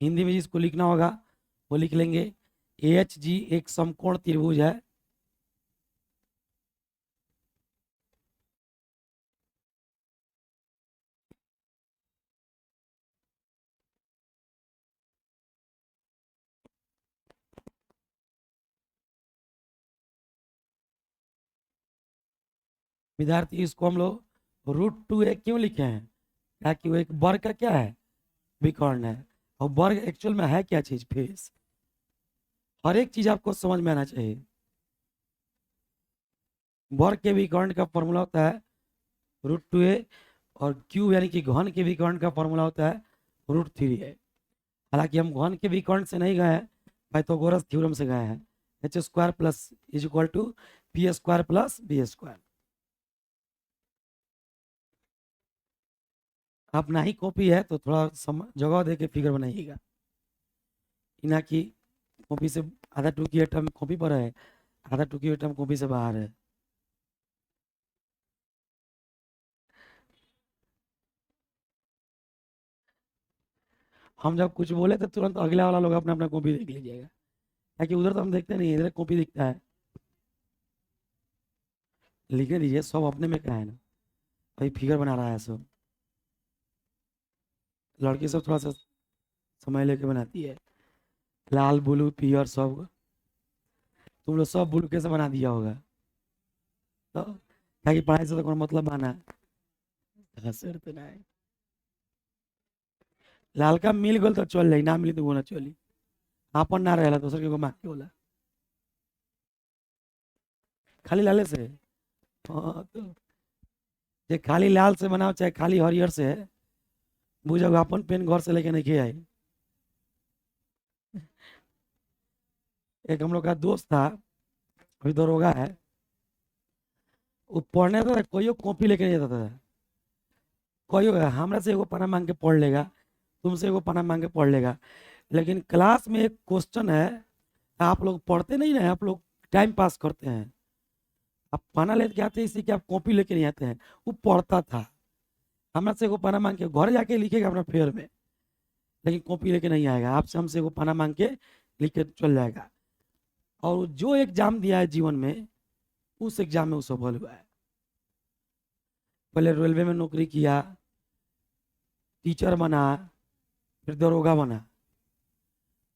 हिंदी में जिसको लिखना होगा वो लिख लेंगे। AHG एक समकोण त्रिभुज है। विद्यार्थी, इसको हम लोग √2a क्यों लिखे हैं? ताकि वो एक वर्ग का क्या है? विकर्ण है। और वर्ग एक्चुअल में है क्या चीज? फेस। हर एक चीज आपको समझ में आना चाहिए। वर्ग के विकर्ण का फॉर्मूला होता है √2a, और क्यूब यानी कि घन के विकर्ण का फॉर्मूला होता है √3a। हालांकि हम घन के विकर्ण से नहीं गए हैं, पाइथागोरस थ्योरम से गए हैं। h² plus is equal to p² plus b²। अपना ही कॉपी है तो थोड़ा जगह दे के फिगर बनाइएगा, ना कि कॉपी से आधा टूकी आइटम कॉपी पर है, आधा टूकी आइटम कॉपी से बाहर है। हम जब कुछ बोले तो तुरंत अगला वाला लोग अपना अपना कॉपी देख लीजिएगा, ताकि उधर तो हम देखते नहीं, इधर कॉपी दिखता है। लिखने दीजिए, सब अपने में क्या है ना, भाई फिगर बना रहा है सब। लड़की सब थोड़ा सा समय लेके बनाती है, लाल ब्लू पियर सब। तुम लोग सब ब्लू कैसे बना दिया होगा, तो ताकि पढ़ाई से तो कोई मतलब बना हसर तो नहीं। लाल का मिल गल तो चल जाई, ना मिली तो वो ना चली। आपन ना रहेला दोसर के को मांग के होला, खाली लाले से। हाँ तो ये खाली लाल से बनाओ चाहे खाली हरियर से है, बुझो अपन पेन घर से लेके नहीं के आई। एक हम लोग का दोस्त था, अभी दरोगा है, वो पढ़ने था, कोई कॉपी लेके नहीं जाता था। कोई हमरा से एगो पन्ना मांग के पढ़ लेगा, तुमसे एगो पन्ना मांग के पढ़ लेगा, लेकिन क्लास में एक क्वेश्चन है, आप लोग पढ़ते नहीं ना, आप लोग टाइम पास करते हैं। आप पन्ना लेके आते हैं इसी कि आप कॉपी लेके नहीं आते हैं। वो पढ़ता था, हमरा से एगो पन्ना मांग के घर जाके लिखेगा अपना फेयर में, लेकिन कॉपी लेके नहीं आएगा। आपसे हमसे एगो पन्ना मांग के लिख के चल जाएगा। और जो एग्जाम दिया है जीवन में, उस एग्जाम में वो सफल हुआ है। पहले रेलवे में नौकरी किया, टीचर बना, फिर दरोगा बना,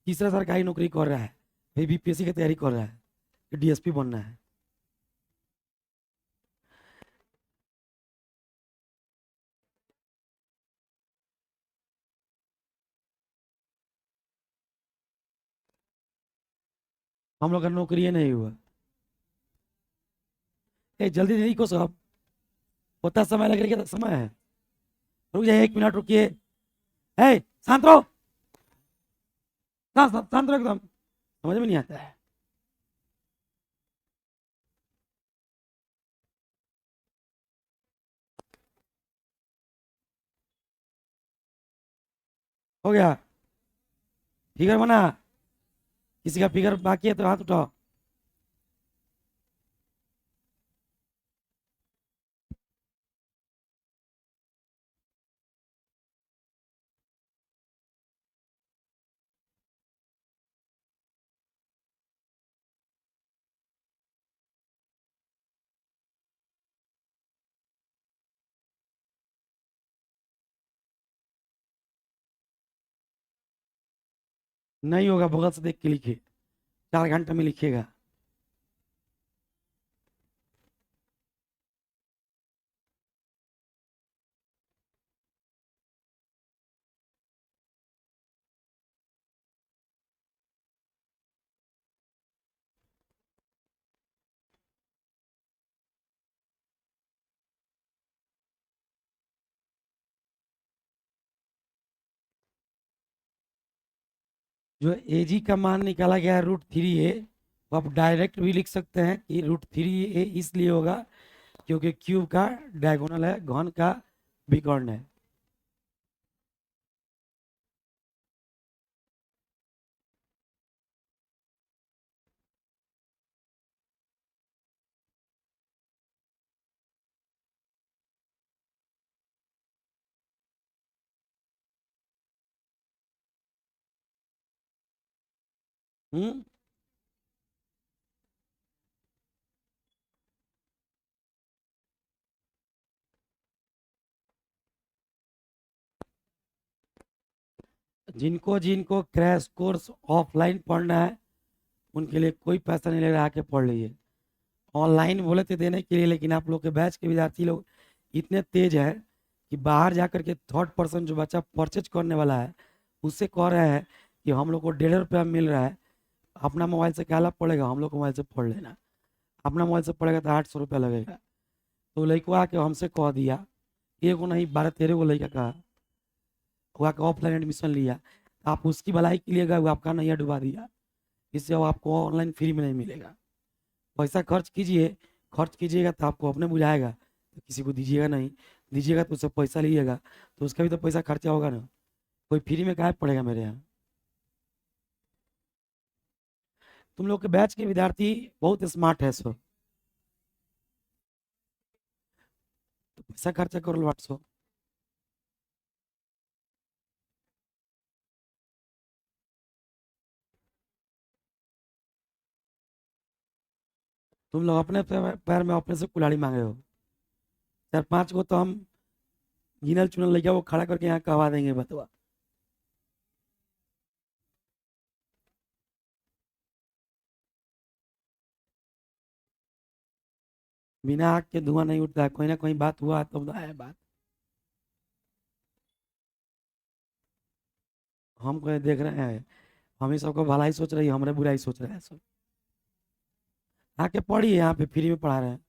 तीसरा सरकारी नौकरी कर रहा है, फिर बीपीएससी की तैयारी कर रहा है, फिर डीएसपी बनना है। हम लोग का नौकरी ही नहीं हुआ। जल्दी जल्दी को सब होता समय लग रहा है, समय है। रुक जाइए, 1 मिनट रुकिए। शांत रहो, शांत शांत रहो एकदम, समझ में नहीं आता है। हो गया, फिगर बना। किसी का फिगर बाकी है तो हाथ उठाओ। नहीं होगा, भगत से देख के लिखिए, 4 घंटे में लिखिएगा। जो एजी का मान निकाला गया है √3a, वो आप डायरेक्ट भी लिख सकते हैं कि √3a इसलिए होगा क्योंकि क्यूब का डायगोनल है, घन का विकर्ण है। हम्म जिनको जिनको क्रैश कोर्स ऑफलाइन पढ़ना है, उनके लिए कोई पैसा नहीं ले रहा, आके पढ़ लीजिए। ऑनलाइन बोले थे देने के लिए, लेकिन आप लोग के बैच के विद्यार्थी लोग इतने तेज है कि बाहर जाकर के थर्ड पर्सन जो बच्चा परचेज करने वाला है, उससे कह रहे हैं कि हम लोग को 1.5 रुपया मिल रहा है, अपना मोबाइल से क्या पड़ेगा, हम लोग को मोबाइल से पढ़ लेना। अपना मोबाइल से पढ़ेगा तो 800 रुपया लगेगा। तो लड़का आके हमसे कह दिया, एगो नहीं 12-13 गो लड़का कहा, वो आके ऑफलाइन एडमिशन लिया, आप उसकी भलाई के लिए गए, वो आपका नैया डुबा दिया। इससे अब आपको ऑनलाइन फ्री में नहीं मिलेगा। पैसा खर्च कीजिए, खर्च कीजिएगा तो आपको अपने बुझाएगा, तो किसी को दीजिएगा नहीं। दीजिएगा तो उससे पैसा लीजिएगा, तो उसका भी तो पैसा खर्चा होगा ना। कोई फ्री में काहे पड़ेगा मेरे यहाँ। तुम लोग के बैच के विद्यार्थी बहुत स्मार्ट है सो, तो पैसा खर्चा करो 800। तुम लोग अपने पैर में अपने से कुल्हाड़ी मांगे हो। 4-5 को तो हम गिनल चुनल लगे वो खड़ा करके यहाँ कहवा देंगे बतवा। बिना आग के धुआं नहीं उठता है, कोई ना कोई बात हुआ तो है बात। हम कोई देख रहे हैं, हम ही सबको भलाई सोच रही है, हमारे बुराई सोच रहे हैं सब। आके पढ़िए, यहाँ पे फ्री में पढ़ा रहे हैं।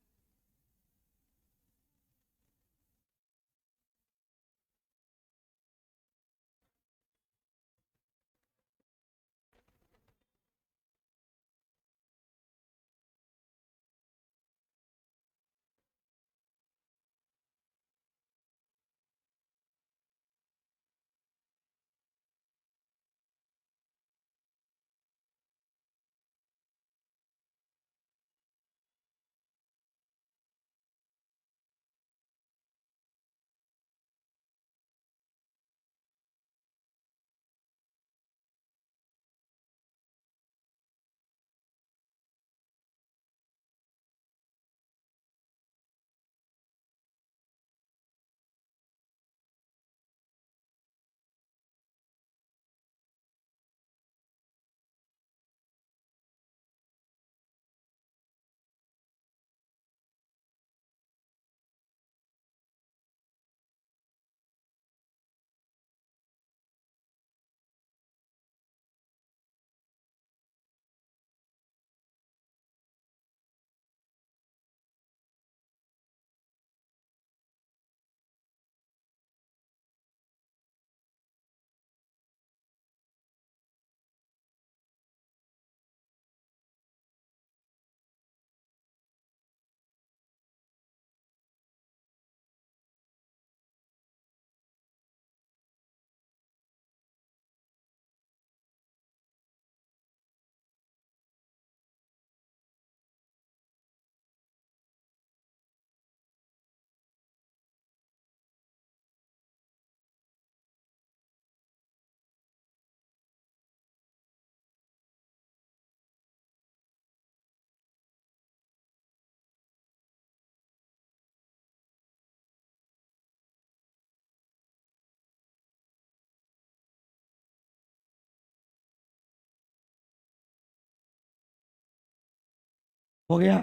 हो गया,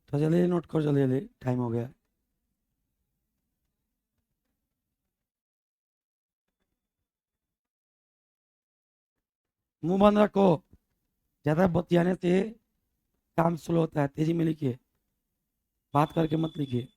तो जल्दी नोट करो, जल्दी जल्दी टाइम हो गया। मुंह बंद रखो, ज्यादा बतियाने से काम स्लो होता है, तेजी में लिखिए, बात करके मत लिखिए।